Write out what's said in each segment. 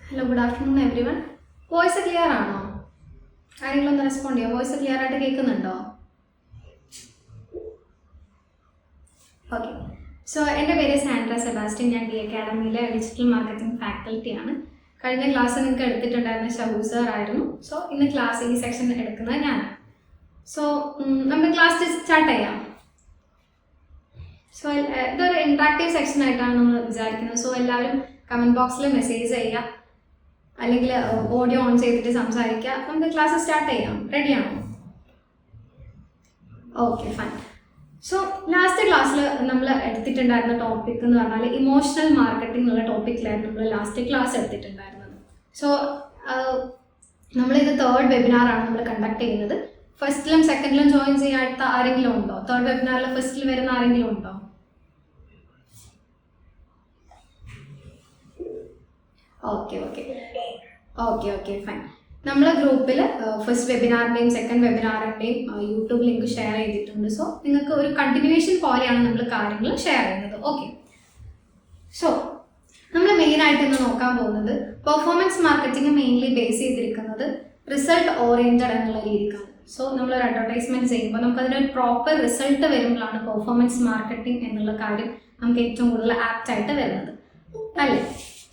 Hello, good afternoon every one. Voice clear ആണോ? ആരെങ്കിലും ഒന്ന് റെസ്പോണ്ട് ചെയ്യാം. വോയിസ് ക്ലിയർ ആയിട്ട് കേൾക്കുന്നുണ്ടോ? ഓക്കെ. സോ എൻ്റെ പേര് സാൻഡ്ര സെബാസ്റ്റ്യൻ. ഞാൻ ഡി അക്കാഡമിയിലെ ഡിജിറ്റൽ മാർക്കറ്റിംഗ് ഫാക്കൽറ്റിയാണ്. കഴിഞ്ഞ ക്ലാസ് നിങ്ങൾക്ക് എടുത്തിട്ടുണ്ടായിരുന്ന ഷബു സർ ആയിരുന്നു. സോ ഇന്ന് ക്ലാസ് ഈ സെക്ഷൻ എടുക്കുന്നത് ഞാനാണ്. സോ നമുക്ക് ക്ലാസ് സ്റ്റാർട്ട് ചെയ്യാം. സോ ഇതൊരു ഇൻട്രാക്റ്റീവ് സെക്ഷൻ ആയിട്ടാണ് നമ്മൾ വിചാരിക്കുന്നത്. സോ എല്ലാവരും കമൻറ്റ് ബോക്സിൽ മെസ്സേജ് ചെയ്യുക, അല്ലെങ്കിൽ ഓഡിയോ ഓൺ ചെയ്തിട്ട് സംസാരിക്കുക. നമുക്ക് ക്ലാസ് സ്റ്റാർട്ട് ചെയ്യാം. റെഡിയാണോ? Okay, fine. സോ ലാസ്റ്റ് ക്ലാസ്സിൽ നമ്മൾ എടുത്തിട്ടുണ്ടായിരുന്ന ടോപ്പിക് എന്ന് പറഞ്ഞാൽ ഇമോഷണൽ മാർക്കറ്റിംഗ് എന്നുള്ള ടോപ്പിക്കിലായിരുന്നു നമ്മൾ ലാസ്റ്റ് ക്ലാസ് എടുത്തിട്ടുണ്ടായിരുന്നത്. സോ നമ്മളിത് തേർഡ് വെബിനാറാണ് നമ്മൾ കണ്ടക്ട് ചെയ്യുന്നത്. ഫസ്റ്റിലും സെക്കൻഡിലും ജോയിൻ ചെയ്യാത്ത ആരെങ്കിലും ഉണ്ടോ? തേർഡ് വെബിനാറിൽ ഫസ്റ്റിൽ വരുന്ന ആരെങ്കിലും ഉണ്ടോ? ഓക്കെ, ഫൈൻ. നമ്മളെ ഗ്രൂപ്പിൽ ഫസ്റ്റ് വെബിനാറിൻ്റെയും സെക്കൻഡ് വെബിനാറിൻ്റെയും യൂട്യൂബ് ലിങ്ക് ഷെയർ ചെയ്തിട്ടുണ്ട്. സോ നിങ്ങൾക്ക് ഒരു കണ്ടിന്യൂവേഷൻ പോലെയാണ് നമ്മൾ കാര്യങ്ങൾ ഷെയർ ചെയ്യുന്നത്. ഓക്കെ. സോ നമ്മൾ മെയിനായിട്ട് ഇന്ന് നോക്കാൻ പോകുന്നത് പെർഫോമൻസ് മാർക്കറ്റിംഗ് മെയിൻലി ബേസ് ചെയ്തിരിക്കുന്നത് റിസൾട്ട് ഓറിയൻറ്റഡ് എന്നുള്ള രീതിക്കാണ്. സോ നമ്മളൊരു അഡ്വർടൈസ്മെൻറ്റ് ചെയ്യുമ്പോൾ നമുക്കതിനൊരു പ്രോപ്പർ റിസൾട്ട് വരുമ്പോഴാണ് പെർഫോമൻസ് മാർക്കറ്റിംഗ് എന്നുള്ള കാര്യം നമുക്ക് ഏറ്റവും കൂടുതൽ ആപ്റ്റായിട്ട് വരുന്നത്, അല്ലേ?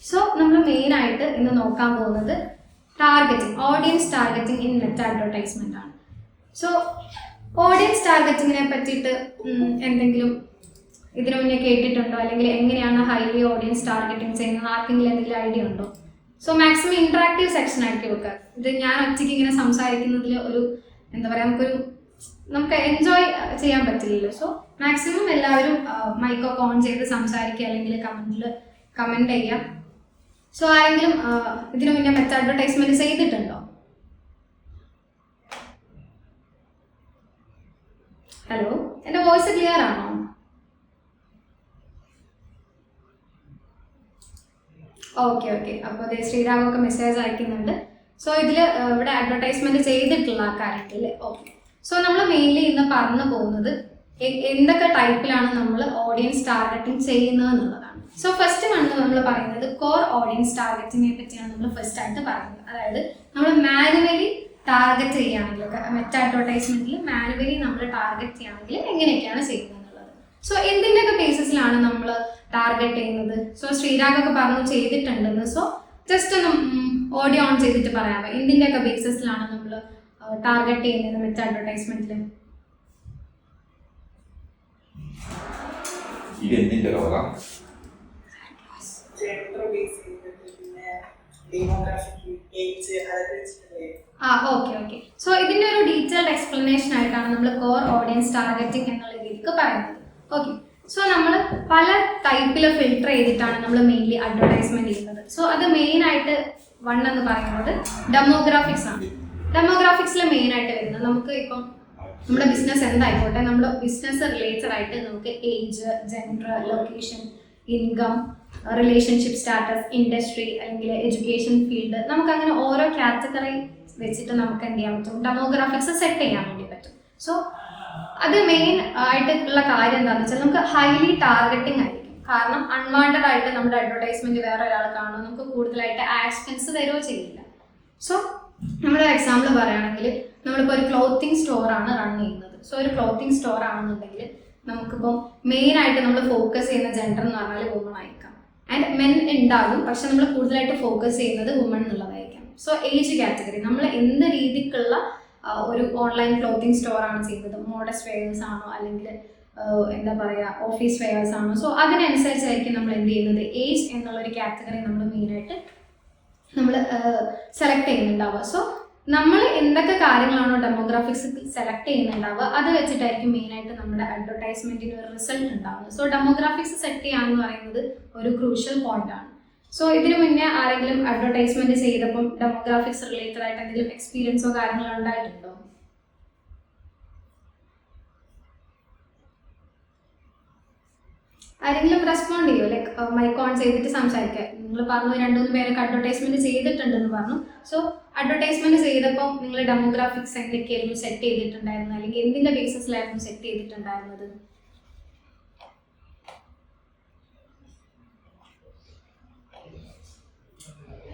സോ നമ്മൾ മെയിനായിട്ട് ഇന്ന് നോക്കാൻ പോകുന്നത് targeting, audience targeting in Meta advertisement ആണ്. സോ ഓഡിയൻസ് ടാർഗറ്റിങ്ങിനെ പറ്റിയിട്ട് എന്തെങ്കിലും ഇതിനു മുന്നേ കേട്ടിട്ടുണ്ടോ? അല്ലെങ്കിൽ എങ്ങനെയാണ് ഹൈലി ഓഡിയൻസ് ടാർഗറ്റിംഗ് ചെയ്യുന്നത്? ആർക്കെങ്കിലും എന്തെങ്കിലും ഐഡിയ ഉണ്ടോ? സോ മാക്സിമം ഇൻട്രാക്റ്റീവ് സെക്ഷൻ ആക്കി വെക്കുക. ഇത് ഞാൻ ഒറ്റയ്ക്ക് ഇങ്ങനെ സംസാരിക്കുന്നതിൽ ഒരു എന്താ പറയുക, നമുക്ക് എൻജോയ് ചെയ്യാൻ പറ്റില്ലല്ലോ. സോ മാക്സിമം എല്ലാവരും മൈക്കൊക്കെ ഓൺ ചെയ്ത് സംസാരിക്കുക, അല്ലെങ്കിൽ കമൻറ്റ് ചെയ്യുക. സോ ആരെങ്കിലും ഇതിനു മുന്നേ മെറ്റ അഡ്വർടൈസ്മെന്റ് ചെയ്തിട്ടുണ്ടോ? ഹലോ, എൻ്റെ വോയിസ് ക്ലിയർ ആണോ? ഓക്കെ. അപ്പോൾ അതേ ശ്രീരാഗൊക്കെ മെസ്സേജ് അയക്കുന്നുണ്ട്. സോ ഇതിൽ ഇവിടെ അഡ്വർടൈസ്മെന്റ് ചെയ്തിട്ടുള്ള കാര്യത്തിൽ ഓക്കെ. സോ നമ്മൾ മെയിൻലി ഇന്ന് പറഞ്ഞു പോകുന്നത് എന്തൊക്കെ ടൈപ്പിലാണ് നമ്മൾ ഓഡിയൻസ് ടാർഗറ്റിംഗ് ചെയ്യുന്നത് എന്നുള്ളതാണ്. സോ ഫസ്റ്റ് നമ്മൾ പറയുന്നത് കോർ ഓഡിയൻസ് ടാർഗറ്റിങ്ങിനെ പറ്റിയാണ് നമ്മൾ ഫസ്റ്റ് ആയിട്ട് പറയുന്നത്. അതായത് നമ്മൾ മാനുവലി ടാർഗറ്റ് ചെയ്യുകയാണെങ്കിൽ, മെറ്റ അഡ്വർടൈസ്മെന്റിൽ മാനുവലി നമ്മൾ ടാർഗറ്റ് ചെയ്യുകയാണെങ്കിൽ എങ്ങനെയൊക്കെയാണ് ചെയ്യുന്നത് എന്നുള്ളത്. സോ എന്തിൻ്റെയൊക്കെ ബേസിസിലാണ് നമ്മൾ ടാർഗറ്റ് ചെയ്യുന്നത്? സോ ശ്രീരാഗൊക്കെ പറഞ്ഞു ചെയ്തിട്ടുണ്ടെന്ന്. സോ ജസ്റ്റ് ഒന്ന് ഓഡിയോ ഓൺ ചെയ്തിട്ട് പറയാമോ, എന്തിൻ്റെയൊക്കെ ബേസിസിലാണ് നമ്മൾ ടാർഗറ്റ് ചെയ്യുന്നത് മെറ്റ അഡ്വർടൈസ്മെന്റിൽ? ഓക്കെ. സോ ഇതിന്റെ ഒരു ഡീറ്റെയിൽഡ് എക്സ്പ്ലനേഷൻ ആയിട്ടാണ് നമ്മൾ കോർ ഓഡിയൻസ് ടാർഗറ്റിംഗ് എന്നുള്ള രീതിക്ക് പറയുന്നത്. ഓക്കെ. സോ നമ്മൾ പല ടൈപ്പിൽ ഫിൽട്ടർ ചെയ്തിട്ടാണ് നമ്മൾ മെയിൻലി അഡ്വർടൈസ്മെന്റ് ചെയ്യുന്നത്. സോ അത് മെയിൻ ആയിട്ട് വൺ എന്ന് പറയുന്നത് ഡെമോഗ്രാഫിക്സ് ആണ്. ഡെമോഗ്രാഫിക്സിൽ മെയിൻ ആയിട്ട് വരുന്നത് നമുക്ക് ഇപ്പം നമ്മുടെ ബിസിനസ് എന്തായിക്കോട്ടെ, നമ്മുടെ ബിസിനസ് റിലേറ്റഡ് ആയിട്ട് നമുക്ക് age, gender, location, income, relationship status, industry, അല്ലെങ്കിൽ എഡ്യൂക്കേഷൻ ഫീൽഡ്, നമുക്ക് അങ്ങനെ ഓരോ കാറ്റഗറി വെച്ചിട്ട് നമുക്ക് എന്ത് ചെയ്യാൻ പറ്റും, ഡെമോഗ്രാഫിക്സ് സെറ്റ് ചെയ്യാൻ വേണ്ടി പറ്റും. സോ അത് മെയിൻ ആയിട്ടുള്ള കാര്യം എന്താണെന്ന് വെച്ചാൽ നമുക്ക് ഹൈലി ടാർഗറ്റിംഗ് ആയിരിക്കും. കാരണം അൺവാണ്ടഡ് ആയിട്ട് നമ്മുടെ അഡ്വർടൈസ്മെന്റ് വേറെ ഒരാൾ കാണുമോ, നമുക്ക് കൂടുതലായിട്ട് ആഡ് സ്പെൻസ് തരുമോ ചെയ്യില്ല. സോ നമ്മുടെ എക്സാമ്പിൾ പറയുകയാണെങ്കിൽ നമ്മളിപ്പോൾ ഒരു ക്ലോത്തിങ് സ്റ്റോറാണ് റൺ ചെയ്യുന്നത്. സോ ഒരു ക്ലോത്തിങ് സ്റ്റോർ ആണെന്നുണ്ടെങ്കിൽ നമുക്കിപ്പോൾ മെയിൻ ആയിട്ട് നമ്മൾ ഫോക്കസ് ചെയ്യുന്ന ജെൻഡർ എന്ന് പറഞ്ഞാൽ വുമൺ ആയിരിക്കാം. ആൻഡ് മെൻ ഉണ്ടാകും, പക്ഷെ നമ്മൾ കൂടുതലായിട്ട് ഫോക്കസ് ചെയ്യുന്നത് വുമൺ എന്നുള്ളതായിരിക്കാം. സോ ഏജ് കാറ്റഗറി, നമ്മൾ എന്ത് രീതിക്കുള്ള ഒരു ഓൺലൈൻ ക്ലോത്തിങ് സ്റ്റോർ ആണ് ചെയ്യുന്നത്, മോഡസ്റ്റ് വെയേഴ്സ് ആണോ, അല്ലെങ്കിൽ എന്താ പറയുക ഓഫീസ് വെയേഴ്സ് ആണോ, സോ അതിനനുസരിച്ചായിരിക്കും നമ്മൾ എന്ത് ചെയ്യുന്നത്, ഏജ് എന്നുള്ളൊരു കാറ്റഗറി നമ്മൾ മെയിനായിട്ട് നമ്മൾ സെലക്ട് ചെയ്യുന്നുണ്ടാവുക. സോ നമ്മൾ എന്തൊക്കെ കാര്യങ്ങളാണോ ഡെമോഗ്രാഫിക്സ് സെലക്ട് ചെയ്യുന്നുണ്ടാവുക അത് വെച്ചിട്ടായിരിക്കും മെയിനായിട്ട് നമ്മുടെ അഡ്വർടൈസ്മെന്റിന് ഒരു റിസൾട്ട് ഉണ്ടാവുന്നത്. സോ ഡെമോഗ്രാഫിക്സ് സെറ്റ് ചെയ്യാന്ന് പറയുന്നത് ഒരു ക്രൂഷ്യൽ പോയിന്റ് ആണ്. സോ ഇതിനു മുന്നേ ആരെങ്കിലും അഡ്വർടൈസ്മെന്റ് ചെയ്തപ്പം ഡെമോഗ്രാഫിക്സ് റിലേറ്റഡ് ആയിട്ട് എന്തെങ്കിലും എക്സ്പീരിയൻസോ കാര്യങ്ങളോ ഉണ്ടായിട്ടുണ്ടോ? ആരെങ്കിലും റെസ്പോണ്ട് ചെയ്യോ? ലൈക്ക് മൈക്ക് ഓൺ ചെയ്തിട്ട് സംസാരിക്കുക. നിങ്ങൾ പറഞ്ഞു 2-3 പേരൊക്കെ അഡ്വർടൈസ്മെന്റ് ചെയ്തിട്ടുണ്ടെന്ന് പറഞ്ഞു. സോ അഡ്വർടൈസ്മെന്റ് ചെയ്തപ്പോൾ നിങ്ങൾ ഡെമോഗ്രാഫിക്സ് എന്തൊക്കെയായിരുന്നു സെറ്റ് ചെയ്തിട്ടുണ്ടായിരുന്നത്, അല്ലെങ്കിൽ എന്തിന്റെ ബേസിസിലായിരുന്നു സെറ്റ് ചെയ്തിട്ടുണ്ടായിരുന്നത്?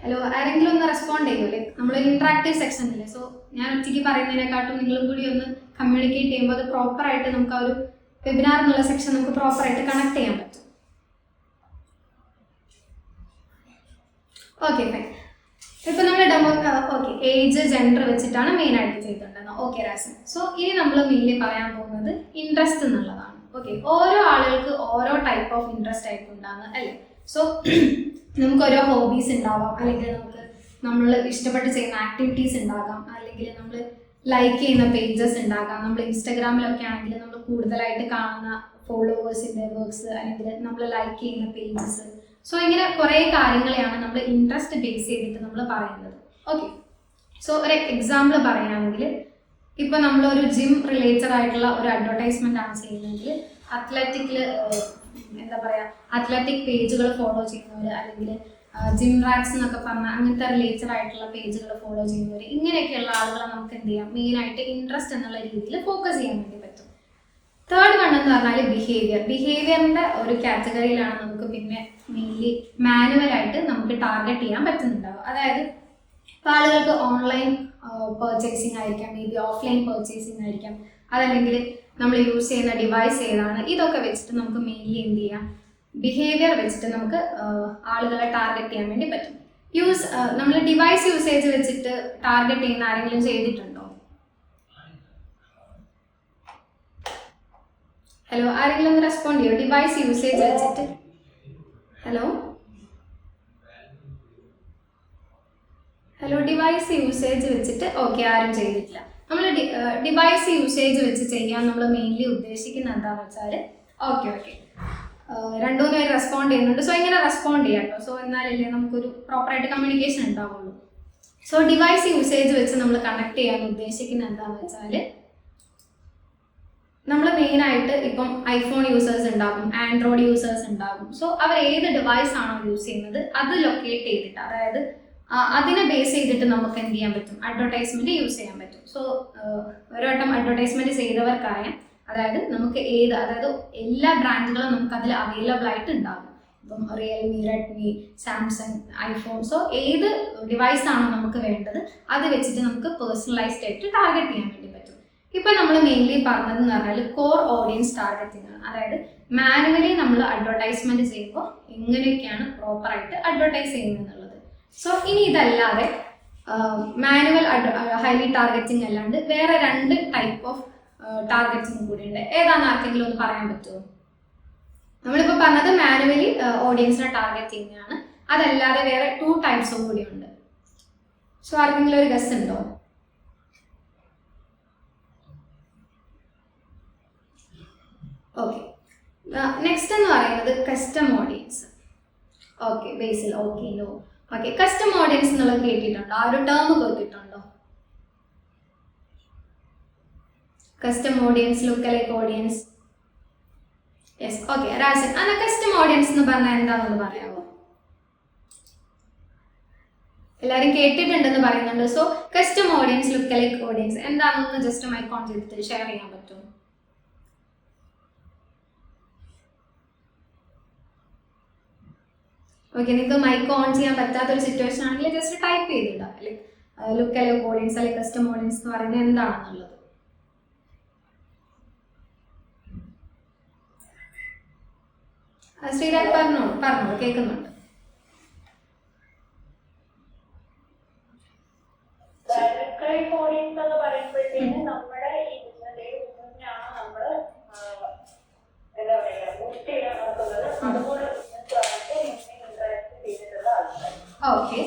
ഹലോ, ആരെങ്കിലും ഒന്ന് റെസ്പോണ്ട് ചെയ്യൂലേ? നമ്മൾ ഇന്ററാക്റ്റീവ് സെക്ഷൻ ഇല്ലേ, സോ ഞാൻ ഒറ്റയ്ക്ക് പറയുന്നതിനെക്കാട്ടും നിങ്ങളും കൂടി ഒന്ന് കമ്മ്യൂണിക്കേറ്റ് ചെയ്യുമ്പോൾ അത് പ്രോപ്പറായിട്ട് നമുക്ക് ആ ഒരു വെബിനാർ എന്നുള്ള സെക്ഷൻ നമുക്ക് പ്രോപ്പറായിട്ട് കണക്ട് ചെയ്യാൻ പറ്റും. Okay fine. ഇപ്പൊ നമ്മൾ ഡെമോ ഓക്കെ ഏജ് ജെൻഡർ വെച്ചിട്ടാണ് മെയിൻ ആയിട്ട് ചെയ്തിട്ടുണ്ടായിരുന്നത്. ഓക്കെ രാസൻ. സോ ഇനി നമ്മൾ മെയിൻലി പറയാൻ പോകുന്നത് ഇൻട്രസ്റ്റ് എന്നുള്ളതാണ്. ഓക്കെ, ഓരോ ആളുകൾക്ക് ഓരോ ടൈപ്പ് ഓഫ് ഇൻട്രസ്റ്റ് ആയിരിക്കും ഉണ്ടാകുന്നത് അല്ലേ? സോ നമുക്ക് ഓരോ ഹോബീസ് ഉണ്ടാവാം, അല്ലെങ്കിൽ നമ്മൾ ഇഷ്ടപ്പെട്ട് ചെയ്യുന്ന ആക്ടിവിറ്റീസ് ഉണ്ടാകാം, അല്ലെങ്കിൽ നമ്മൾ ലൈക്ക് ചെയ്യുന്ന പേജസ് ഉണ്ടാകാം. നമ്മൾ ഇൻസ്റ്റാഗ്രാമിലൊക്കെ ആണെങ്കിൽ നമ്മൾ കൂടുതലായിട്ട് കാണുന്ന ഫോളോവേഴ്സിൻ്റെ വർക്ക്സ്, അല്ലെങ്കിൽ നമ്മൾ ലൈക്ക് ചെയ്യുന്ന പേജസ്. സോ ഇങ്ങനെ കുറേ കാര്യങ്ങളെയാണ് നമ്മൾ ഇൻട്രസ്റ്റ് ബേസ് ചെയ്തിട്ട് നമ്മൾ പറയുന്നത്. ഓക്കെ, സോ ഒരു എക്സാമ്പിൾ പറയുകയാണെങ്കിൽ ഇപ്പോൾ നമ്മളൊരു ജിം റിലേറ്റഡ് ആയിട്ടുള്ള ഒരു അഡ്വർടൈസ്മെൻ്റ് ആണ് ചെയ്യുന്നതെങ്കിൽ എന്താ പറയുക, അത്ലറ്റിക് പേജുകൾ ഫോളോ ചെയ്യുന്നവർ, അല്ലെങ്കിൽ ജിം റാക്സ് എന്നൊക്കെ പറഞ്ഞാൽ അങ്ങനത്തെ റിലേറ്റഡ് ആയിട്ടുള്ള പേജുകൾ ഫോളോ ചെയ്യുന്നവർ, ഇങ്ങനെയൊക്കെയുള്ള ആളുകളെ നമുക്ക് എന്ത് ചെയ്യാം, മെയിനായിട്ട് ഇൻട്രസ്റ്റ് എന്നുള്ള രീതിയിൽ ഫോക്കസ് ചെയ്യാൻ വേണ്ടി പറ്റും. തേർഡ് വൺ എന്ന് പറഞ്ഞാൽ ബിഹേവിയറിൻ്റെ ഒരു കാറ്റഗറിയിലാണ് നമുക്ക് പിന്നെ മെയിൻലി മാനുവലായിട്ട് നമുക്ക് ടാർഗറ്റ് ചെയ്യാൻ പറ്റുന്നുണ്ടാവും. അതായത് ഇപ്പോൾ ആളുകൾക്ക് ഓൺലൈൻ പർച്ചേസിങ് ആയിരിക്കാം, മേ ബി ഓഫ്ലൈൻ പർച്ചേസിങ് ആയിരിക്കാം, അതല്ലെങ്കിൽ നമ്മൾ യൂസ് ചെയ്യുന്ന ഡിവൈസ് ഏതാണ്, ഇതൊക്കെ വെച്ചിട്ട് നമുക്ക് മെയിൻലി എന്ത് ചെയ്യാം, ബിഹേവിയർ വെച്ചിട്ട് നമുക്ക് ആളുകളെ ടാർഗറ്റ് ചെയ്യാൻ വേണ്ടി പറ്റും. നമ്മൾ ഡിവൈസ് യൂസേജ് വെച്ചിട്ട് ടാർഗറ്റ് ചെയ്യുന്ന ആരെങ്കിലും ചെയ്തിട്ടുണ്ടോ? ഹലോ, ആരെങ്കിലും ഒന്ന് റെസ്പോണ്ട് ചെയ്യോ? ഡിവൈസ് യൂസേജ് വെച്ചിട്ട്. ഹലോ, ഡിവൈസ് യൂസേജ് വെച്ചിട്ട് ഓക്കെ, ആരും ചെയ്തിട്ടില്ല. നമ്മൾ ഡിവൈസ് യൂസേജ് വെച്ച് ചെയ്യാൻ നമ്മൾ മെയിൻലി ഉദ്ദേശിക്കുന്നത് എന്താണെന്ന് വെച്ചാൽ, ഓക്കെ രണ്ടു മൂന്ന് പേര് റെസ്പോണ്ട് ചെയ്യുന്നുണ്ട്. സോ ഇങ്ങനെ റെസ്പോണ്ട് ചെയ്യാം കേട്ടോ. സോ എന്നാലല്ലേ നമുക്കൊരു പ്രോപ്പറായിട്ട് കമ്മ്യൂണിക്കേഷൻ ഉണ്ടാവുള്ളൂ. സോ ഡിവൈസ് യൂസേജ് വെച്ച് നമ്മൾ കണക്ട് ചെയ്യാൻ ഉദ്ദേശിക്കുന്നത് എന്താണെന്ന് വെച്ചാൽ, നമ്മൾ മെയിനായിട്ട് ഇപ്പം ഐഫോൺ യൂസേഴ്സ് ഉണ്ടാകും, ആൻഡ്രോയിഡ് യൂസേഴ്സ് ഉണ്ടാകും. സോ അവർ ഏത് ഡിവൈസ് ആണോ യൂസ് ചെയ്യുന്നത് അത് ലൊക്കേറ്റ് ചെയ്തിട്ട്, അതായത് അതിനെ ബേസ് ചെയ്തിട്ട് നമുക്ക് എന്ത് ചെയ്യാൻ പറ്റും, അഡ്വർടൈസ്മെന്റ് യൂസ് ചെയ്യാൻ പറ്റും. സോ ഒരു വട്ടം അഡ്വർടൈസ്മെന്റ് ചെയ്തവർക്കറിയാം, അതായത് നമുക്ക് അതായത് എല്ലാ ബ്രാൻഡുകളും നമുക്ക് അതിൽ അവൈലബിൾ ആയിട്ട് ഉണ്ടാകും. ഇപ്പം Realme, Redmi, Samsung, iPhone. So ഏത് ഡിവൈസ് ആണോ നമുക്ക് വേണ്ടത് അത് വെച്ചിട്ട് നമുക്ക് പേഴ്സണലൈസ്ഡ് ആയിട്ട് ടാർഗറ്റ് ചെയ്യാൻ വേണ്ടി പറ്റും. ഇപ്പം നമ്മൾ മെയിൻലി പറഞ്ഞതെന്ന് പറഞ്ഞാൽ കോർ ഓഡിയൻസ് ടാർഗറ്റിംഗ് ആണ്. അതായത് മാനുവലി നമ്മൾ അഡ്വർടൈസ്മെന്റ് ചെയ്യുമ്പോൾ എങ്ങനെയൊക്കെയാണ് പ്രോപ്പറായിട്ട് അഡ്വർടൈസ് ചെയ്യുന്നത് എന്നുള്ളത്. സോ ഇനി ഇതല്ലാതെ മാനുവൽ ഹൈലി ടാർഗറ്റിംഗ് അല്ലാണ്ട് വേറെ 2 ടൈപ്പ് ഓഫ് ടാർഗറ്റിംഗ് കൂടി ഉണ്ട്. ഏതാണ് ആർക്കെങ്കിലും ഒന്ന് പറയാൻ പറ്റുമോ? നമ്മളിപ്പോൾ പറഞ്ഞത് മാനുവലി ഓഡിയൻസിനെ ടാർഗറ്റ് ചെയ്യുന്നതാണ്. അതല്ലാതെ വേറെ 2 ടൈപ്സും കൂടി ഉണ്ട്. സോ ആർക്കെങ്കിലും ഒരു ഗസ് ഉണ്ടോ? ഓക്കെ, നെക്സ്റ്റ് എന്ന് പറയുന്നത് custom audience. Okay, Basil okay no. Okay, custom audience എന്നുള്ളത് കേട്ടിട്ടുണ്ടോ? ആ ഒരു ടേം കേട്ടിട്ടുണ്ടോ? Custom audience, lookalike audience. Yes, okay Rajan, അന്ന് കസ്റ്റം ഓഡിയൻസ് എന്ന് പറഞ്ഞാൽ എന്താണെന്ന് പറയാമോ? എല്ലാവരും കേട്ടിട്ടുണ്ടെന്ന് പറയുന്നുണ്ട്. So custom audience, lookalike audience എന്താണെന്ന് ജസ്റ്റ് മൈക്ക് ഓൺ ചെയ്തിട്ട് ഷെയർ ചെയ്യാൻ പറ്റും? ഓക്കെ, നിങ്ങൾക്ക് മൈക്ക് ഓൺ ചെയ്യാൻ പറ്റാത്തൊരു സിറ്റുവേഷൻ ആണെങ്കിൽ ജസ്റ്റ് ടൈപ്പ് ചെയ്തിടാം, ലൈക്ക് ലുക്കലൈക്ക് ഓഡിയൻസ് അല്ലെങ്കിൽ കസ്റ്റം ഓഡിയൻസ് എന്ന് പറയുന്നത് എന്താണെന്നുള്ളത്. ശ്രീരാജ് പറഞ്ഞോളൂ, കേൾക്കുന്നുണ്ട്. ഓക്കെ,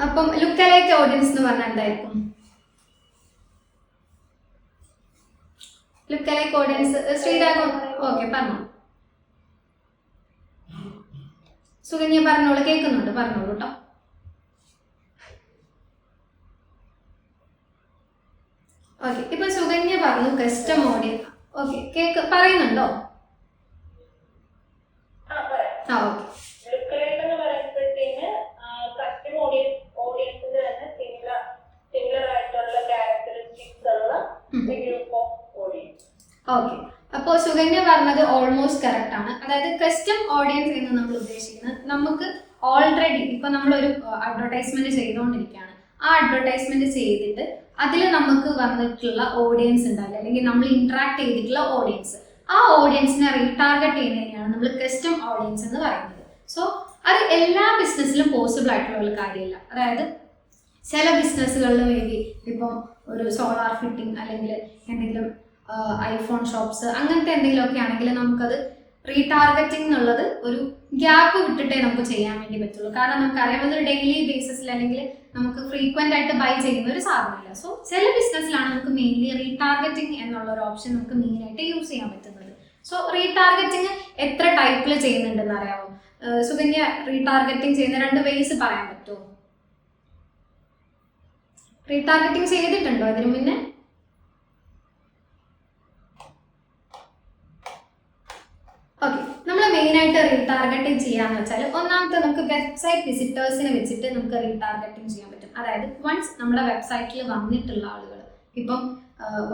അപ്പം ലുക്കലൈക്ക് ഓഡിയൻസ് എന്ന് പറഞ്ഞാൽ എന്തായിരിക്കും? ലുക്കലൈക്ക് ഓഡിയൻസ് ശ്രീരാഗ് ഓക്കെ പറഞ്ഞോ. സുകന്യ പറഞ്ഞോളൂ, കേൾക്കുന്നുണ്ട്, പറഞ്ഞോളൂ കേട്ടോ. ഓക്കെ, ഇപ്പൊ സുകന്യ പറഞ്ഞു കസ്റ്റം ഓഡിയൻസ്. ഓക്കെ, പറയുന്നുണ്ടോ? ആ ഓക്കെ. ഓക്കെ, അപ്പോൾ സുകന്യ പറഞ്ഞത് ഓൾമോസ്റ്റ് കറക്റ്റ് ആണ്. അതായത് കസ്റ്റം ഓഡിയൻസ് എന്ന് നമ്മൾ ഉദ്ദേശിക്കുന്നത് നമുക്ക് ഓൾറെഡി ഇപ്പൊ നമ്മളൊരു അഡ്വർടൈസ്മെന്റ് ചെയ്തുകൊണ്ടിരിക്കുകയാണ്. ആ അഡ്വർടൈസ്മെന്റ് ചെയ്തിട്ട് അതിൽ നമുക്ക് വന്നിട്ടുള്ള ഓഡിയൻസ് ഉണ്ടാവില്ല, അല്ലെങ്കിൽ നമ്മൾ ഇന്ററാക്ട് ചെയ്തിട്ടുള്ള ഓഡിയൻസ്, ആ ഓഡിയൻസിനെ റീടാർഗറ്റ് ചെയ്യുന്നതിനെയാണ് നമ്മൾ കസ്റ്റം ഓഡിയൻസ് എന്ന് പറയുന്നത്. സോ അത് എല്ലാ ബിസിനസ്സിലും പോസിബിൾ ആയിട്ടുള്ള ഒരു കാര്യമല്ല. അതായത് ചില ബിസിനസ്സുകളിൽ മേ ബി ഇപ്പം ഒരു സോളാർ ഫിറ്റിംഗ് അല്ലെങ്കിൽ എന്തെങ്കിലും ഐഫോൺ ഷോപ്സ് അങ്ങനത്തെ എന്തെങ്കിലുമൊക്കെ ആണെങ്കിൽ നമുക്കത് റീടാർഗറ്റിംഗ് എന്നുള്ളത് ഒരു ഗ്യാപ്പ് വിട്ടിട്ടേ നമുക്ക് ചെയ്യാൻ വേണ്ടി പറ്റുള്ളൂ. കാരണം നമുക്കറിയാം അതൊരു ഡെയിലി ബേസിസിൽ അല്ലെങ്കിൽ നമുക്ക് ഫ്രീക്വന്റ് ആയിട്ട് ബൈ ചെയ്യുന്ന ഒരു സാധനമില്ല. സോ ചില ബിസിനസ്സിലാണ് നമുക്ക് മെയിൻലി റീടാർഗറ്റിംഗ് എന്നുള്ള ഒരു ഓപ്ഷൻ നമുക്ക് മെയിൻ ആയിട്ട് യൂസ് ചെയ്യാൻ പറ്റുന്നത്. സോ റീടാർഗറ്റിംഗ് എത്ര ടൈപ്പിൽ ചെയ്യുന്നുണ്ടെന്ന് അറിയാമോ? സുകന്യ റീടാർഗറ്റിംഗ് ചെയ്യുന്ന 2 വേസ് പറയാൻ പറ്റുമോ? റീടാർഗറ്റിംഗ് ചെയ്തിട്ടുണ്ടോ അതിനു മുന്നേ? ഓക്കെ, നമ്മൾ മെയിനായിട്ട് റീടാർഗറ്റിംഗ് ചെയ്യാന്ന് വെച്ചാൽ ഒന്നാമത്തെ നമുക്ക് വെബ്സൈറ്റ് വിസിറ്റേഴ്സിനെ വെച്ചിട്ട് നമുക്ക് റീടാർഗറ്റിംഗ് ചെയ്യാൻ പറ്റും. അതായത് വൺസ് നമ്മുടെ വെബ്സൈറ്റിൽ വന്നിട്ടുള്ള ആളുകൾ, ഇപ്പം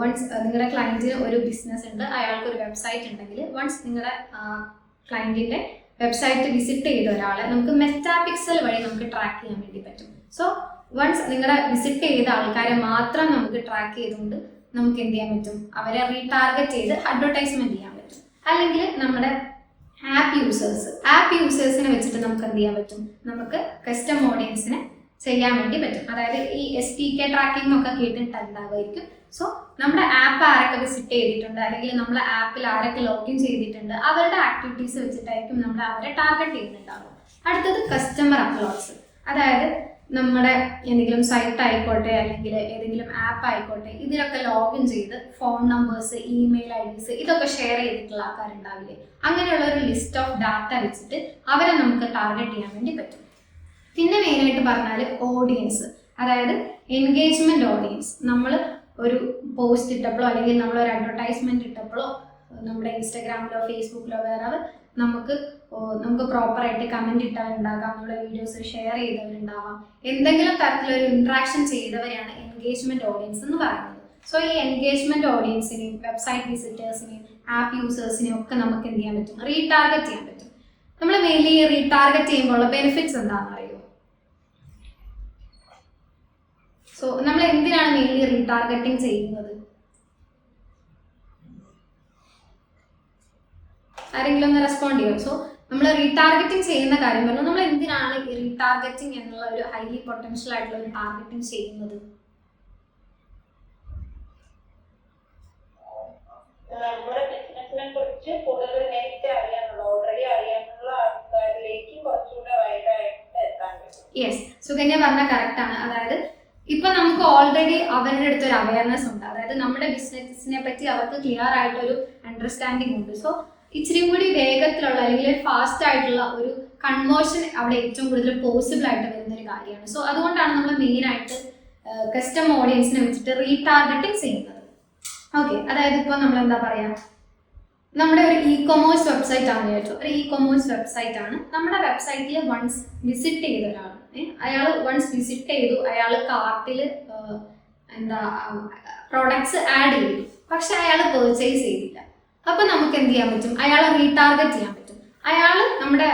വൺസ് നിങ്ങളുടെ ക്ലയൻറ്റിന് ഒരു ബിസിനസ് ഉണ്ട്, അയാൾക്ക് ഒരു വെബ്സൈറ്റ് ഉണ്ടെങ്കിൽ വൺസ് നിങ്ങളുടെ ക്ലയൻറ്റിൻ്റെ വെബ്സൈറ്റ് വിസിറ്റ് ചെയ്ത ഒരാളെ നമുക്ക് മെറ്റാപിക്സൽ വഴി നമുക്ക് ട്രാക്ക് ചെയ്യാൻ വേണ്ടി പറ്റും. സോ വൺസ് നിങ്ങളുടെ വിസിറ്റ് ചെയ്ത ആൾക്കാരെ മാത്രം നമുക്ക് ട്രാക്ക് ചെയ്തുകൊണ്ട് നമുക്ക് എന്ത് ചെയ്യാൻ പറ്റും? അവരെ റീടാർഗറ്റ് ചെയ്ത് അഡ്വർടൈസ്മെന്റ് ചെയ്യാൻ പറ്റും. അല്ലെങ്കിൽ നമ്മുടെ ആപ്പ് യൂസേഴ്സിനെ വെച്ചിട്ട് നമുക്ക് എന്ത് ചെയ്യാൻ പറ്റും? നമുക്ക് കസ്റ്റം ഓഡിയൻസിനെ ചെയ്യാൻ വേണ്ടി പറ്റും. അതായത് ഈ SPK ട്രാക്കിംഗ് ഒക്കെ കേട്ടിട്ടുണ്ടാവുമായിരിക്കും. സോ നമ്മുടെ ആപ്പ് ആരൊക്കെ വിസിറ്റ് ചെയ്തിട്ടുണ്ട് അല്ലെങ്കിൽ നമ്മുടെ ആപ്പിൽ ആരൊക്കെ ലോഗിൻ ചെയ്തിട്ടുണ്ട് അവരുടെ ആക്ടിവിറ്റീസ് വെച്ചിട്ടായിരിക്കും നമ്മൾ അവരെ ടാർഗറ്റ് ചെയ്യുന്നുണ്ടാവും. അടുത്തത് കസ്റ്റമർ അപ്ലോഡ്സ്. അതായത് നമ്മുടെ എന്തെങ്കിലും സൈറ്റ് ആയിക്കോട്ടെ അല്ലെങ്കിൽ ഏതെങ്കിലും ആപ്പ് ആയിക്കോട്ടെ, ഇതിലൊക്കെ ലോഗിൻ ചെയ്ത് ഫോൺ നമ്പേഴ്സ്, ഇമെയിൽ IDs ഇതൊക്കെ ഷെയർ ചെയ്തിട്ടുള്ള ആൾക്കാരുണ്ടാവില്ലേ, അങ്ങനെയുള്ള ഒരു ലിസ്റ്റ് ഓഫ് ഡാറ്റ വെച്ചിട്ട് അവരെ നമുക്ക് ടാർഗറ്റ് ചെയ്യാൻ വേണ്ടി പറ്റും. പിന്നെ മെയിനായിട്ട് പറഞ്ഞാൽ ഓഡിയൻസ്, അതായത് എൻഗേജ്മെന്റ് ഓഡിയൻസ്. നമ്മൾ ഒരു പോസ്റ്റ് ഇട്ടപ്പോഴോ അല്ലെങ്കിൽ നമ്മളൊരു അഡ്വർടൈസ്മെന്റ് ഇട്ടപ്പോഴോ നമ്മുടെ ഇൻസ്റ്റാഗ്രാമിലോ ഫേസ്ബുക്കിലോ വേറെ നമുക്ക് പ്രോപ്പറായിട്ട് കമന്റ് ഇട്ടവരുണ്ടാകാം, നമ്മുടെ വീഡിയോസ് ഷെയർ ചെയ്തവരുണ്ടാവാം, എന്തെങ്കിലും തരത്തിലൊരു ഇന്ററാക്ഷൻ ചെയ്തവരെയാണ് എൻഗേജ്മെന്റ് ഓഡിയൻസ് എന്ന് പറയുന്നത്. സോ ഈ എൻഗേജ്മെന്റ് ഓഡിയൻസിനെയും വെബ്സൈറ്റ് വിസിറ്റേഴ്സിനെയും ആപ്പ് യൂസേഴ്സിനെയും ഒക്കെ നമുക്ക് എന്ത് ചെയ്യാൻ പറ്റും? റീടാർഗറ്റ് ചെയ്യാൻ പറ്റും. നമ്മൾ മെയിൻലി റീടാർഗറ്റ് ചെയ്യുമ്പോൾ ഉള്ള ബെനിഫിറ്റ്സ് എന്താണെന്ന് അറിയോ? സോ നമ്മൾ എന്തിനാണ് മെയിൻലി റീടാർഗറ്റിംഗ് ചെയ്യുന്നത്? ആരെങ്കിലും ഒന്ന് റെസ്പോണ്ട് ചെയ്യും. സോ നമ്മൾ റീടാർഗറ്റിംഗ് ചെയ്യുന്ന കാര്യം പറഞ്ഞു, നമ്മൾ എന്തിനാണ് ഈ റീടാർഗറ്റിംഗ് എന്നുള്ള ഒരു ഹൈലി പൊട്ടൻഷ്യൽ ആയിട്ടുള്ള ഒരു ടാർഗറ്റിംഗ് ചെയ്യുന്നത്? നമ്മുടെ ബിസിനസിനെ കുറിച്ച് കൂടുതൽ നേരിട്ട് അറിയാനുള്ള, ഓൾറെഡി അറിയാനുള്ള ആൾക്കാരിലേക്ക് കുറച്ചുകൂടെ വൈഡായിട്ട് എത്താൻ പറ്റും. യെസ്, സുകന്യ പറഞ്ഞ കറക്റ്റ് ആണ്. അതായത് ഇപ്പൊ നമുക്ക് ഓൾറെഡി അവരുടെ അടുത്ത് ഒരു അവയർനെസ് ഉണ്ട്, അതായത് നമ്മുടെ ബിസിനസിനെ പറ്റി അവർക്ക് ക്ലിയർ ആയിട്ടൊരു അണ്ടർസ്റ്റാൻഡിങ് ഉണ്ട്. സോ ഇച്ചിരി കൂടി വേഗത്തിലുള്ള അല്ലെങ്കിൽ ഫാസ്റ്റ് ആയിട്ടുള്ള ഒരു കൺവേർഷൻ അവിടെ ഏറ്റവും കൂടുതൽ പോസിബിൾ ആയിട്ട് വരുന്ന ഒരു കാര്യമാണ്. സോ അതുകൊണ്ടാണ് നമ്മൾ മെയിൻ ആയിട്ട് കസ്റ്റം ഓഡിയൻസിനെ വെച്ചിട്ട് റീടാർഗറ്റിംഗ് ചെയ്യുന്നത്. ഓക്കെ, അതായത് ഇപ്പോൾ നമ്മൾ എന്താ പറയാ, നമ്മുടെ ഒരു ഇ-കൊമേഴ്സ് വെബ്സൈറ്റ് ആണ് വിചാരിച്ചു. ഒരു ഇ-കൊമേഴ്സ് വെബ്സൈറ്റ് ആണ്. നമ്മുടെ വെബ്സൈറ്റിൽ വൺസ് വിസിറ്റ് ചെയ്ത ഒരാൾ, അയാൾ വൺസ് വിസിറ്റ് ചെയ്തു, അയാൾ കാർട്ടിൽ പ്രോഡക്ട്സ് ആഡ് ചെയ്തു, പക്ഷെ അയാൾ പെർച്ചേസ് ചെയ്തില്ല. അപ്പൊ നമുക്ക് എന്ത് ചെയ്യാൻ പറ്റും? അയാളെ റീടാർഗറ്റ് ചെയ്യാൻ പറ്റും. അയാൾ നമ്മുടെ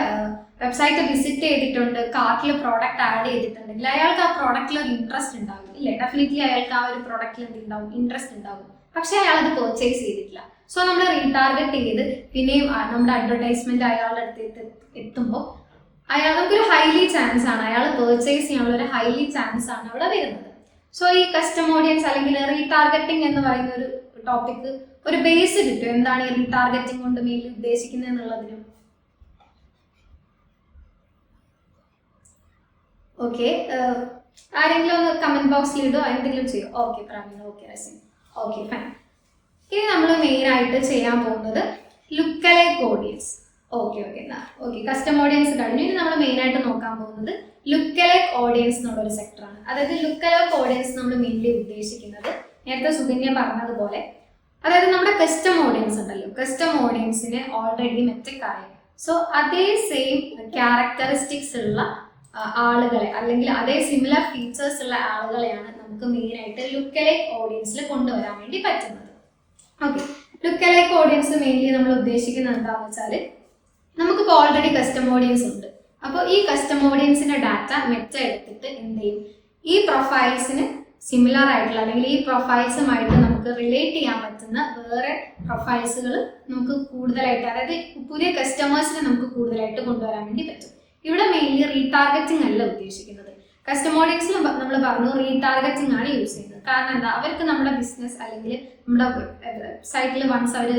വെബ്സൈറ്റ് വിസിറ്റ് ചെയ്തിട്ടുണ്ട്, കാർട്ടിൽ പ്രോഡക്റ്റ് ആഡ് ചെയ്തിട്ടുണ്ടെങ്കിൽ അയാൾക്ക് ആ പ്രോഡക്റ്റിൽ ഒരു ഇൻട്രസ്റ്റ് ഉണ്ടാവും, ഇല്ലേ? ഡെഫിനറ്റ്ലി അയാൾക്ക് ആ ഒരു പ്രോഡക്റ്റിൽ എന്തുണ്ടാവും? ഇൻട്രസ്റ്റ് ഉണ്ടാവും. പക്ഷെ അയാൾ അത് പെർച്ചേസ് ചെയ്തിട്ടില്ല. സോ നമ്മൾ റീടാർഗറ്റ് ചെയ്ത് പിന്നെയും നമ്മുടെ അഡ്വർടൈസ്മെന്റ് അയാളുടെ അടുത്ത് എത്തുമ്പോൾ നമുക്കൊരു ഹൈലി ചാൻസ് ആണ്, അയാൾ പെർച്ചേസ് ചെയ്യാനുള്ള ഒരു ഹൈലി ചാൻസ് ആണ് അവിടെ വരുന്നത്. സോ ഈ കസ്റ്റം ഓഡിയൻസ് അല്ലെങ്കിൽ റീടാർഗറ്റിംഗ് എന്ന് പറയുന്ന ഒരു ടോപ്പിക് ഒരു ബേസ് കിട്ടും, എന്താണ് ഈ റീടാർഗറ്റിംഗ് കൊണ്ട് മെയിൻ ഉദ്ദേശിക്കുന്നത് എന്നുള്ളതിനും. ഓക്കെ, ആരെങ്കിലും ഒന്ന് കമന്റ് ബോക്സിൽ ഇടോ, എന്തെങ്കിലും ചെയ്യോ? Okay Praveen, okay Razin, okay fine. ഇനി നമ്മൾ മെയിൻ ആയിട്ട് ചെയ്യാൻ പോകുന്നത് lookalike audience. Okay, custom audience കഴിഞ്ഞു. ഇനി നമ്മൾ മെയിൻ ആയിട്ട് നോക്കാൻ പോകുന്നത് ലുക്കലൈക്ക് ഓഡിയൻസ് എന്നുള്ളൊരു സെക്ടറാണ്. അതായത് ലുക്കലൈക്ക് ഓഡിയൻസ് നമ്മൾ മെയിൻലി ഉദ്ദേശിക്കുന്നത് നേരത്തെ സുകന്യ പറഞ്ഞതുപോലെ, അതായത് നമ്മുടെ കസ്റ്റം ഓഡിയൻസ് ഉണ്ടല്ലോ, കസ്റ്റം ഓഡിയൻസിന് ഓൾറെഡി മെട്രിക് അറിയാം. സോ അതേ സെയിം ക്യാരക്ടറിസ്റ്റിക്സ് ഉള്ള ആളുകളെ അല്ലെങ്കിൽ അതേ സിമിലർ ഫീച്ചേഴ്സ് ഉള്ള ആളുകളെയാണ് നമുക്ക് മെയിൻ ആയിട്ട് ലുക്കലൈക്ക് ഓഡിയൻസിൽ കൊണ്ടുവരാൻ വേണ്ടി പറ്റുന്നത്. ഓക്കെ, ലുക്കലൈക്ക് ഓഡിയൻസ് മെയിൻലി നമ്മൾ ഉദ്ദേശിക്കുന്നത് എന്താണെന്ന് വെച്ചാൽ, നമുക്കിപ്പോൾ ഓൾറെഡി കസ്റ്റം ഓഡിയൻസ് ഉണ്ട്. അപ്പോൾ ഈ കസ്റ്റം ഓഡിയൻസിന്റെ ഡാറ്റ മെറ്റ എടുത്തിട്ട് എന്ത് ചെയ്യും, ഈ പ്രൊഫൈൽസിന് സിമിലർ ആയിട്ടുള്ള അല്ലെങ്കിൽ ഈ പ്രൊഫൈൽസുമായിട്ട് നമുക്ക് റിലേറ്റ് ചെയ്യാൻ പറ്റുന്ന വേറെ പ്രൊഫൈൽസുകൾ നമുക്ക് കൂടുതലായിട്ട്, അതായത് പുതിയ കസ്റ്റമേഴ്സിനെ നമുക്ക് കൂടുതലായിട്ട് കൊണ്ടുവരാൻ വേണ്ടി പറ്റും. ഇവിടെ മെയിൻലി റീടാർഗറ്റിംഗ് അല്ല ഉദ്ദേശിക്കുന്നത്. കസ്റ്റം ഓഡിയൻസിൽ നമ്മൾ പറഞ്ഞു റീടാർഗറ്റിംഗ് ആണ് യൂസ് ചെയ്യുന്നത്. കാരണം എന്താ, അവർക്ക് നമ്മുടെ ബിസിനസ് അല്ലെങ്കിൽ നമ്മുടെ സൈറ്റിൽ വൺസ് അവർ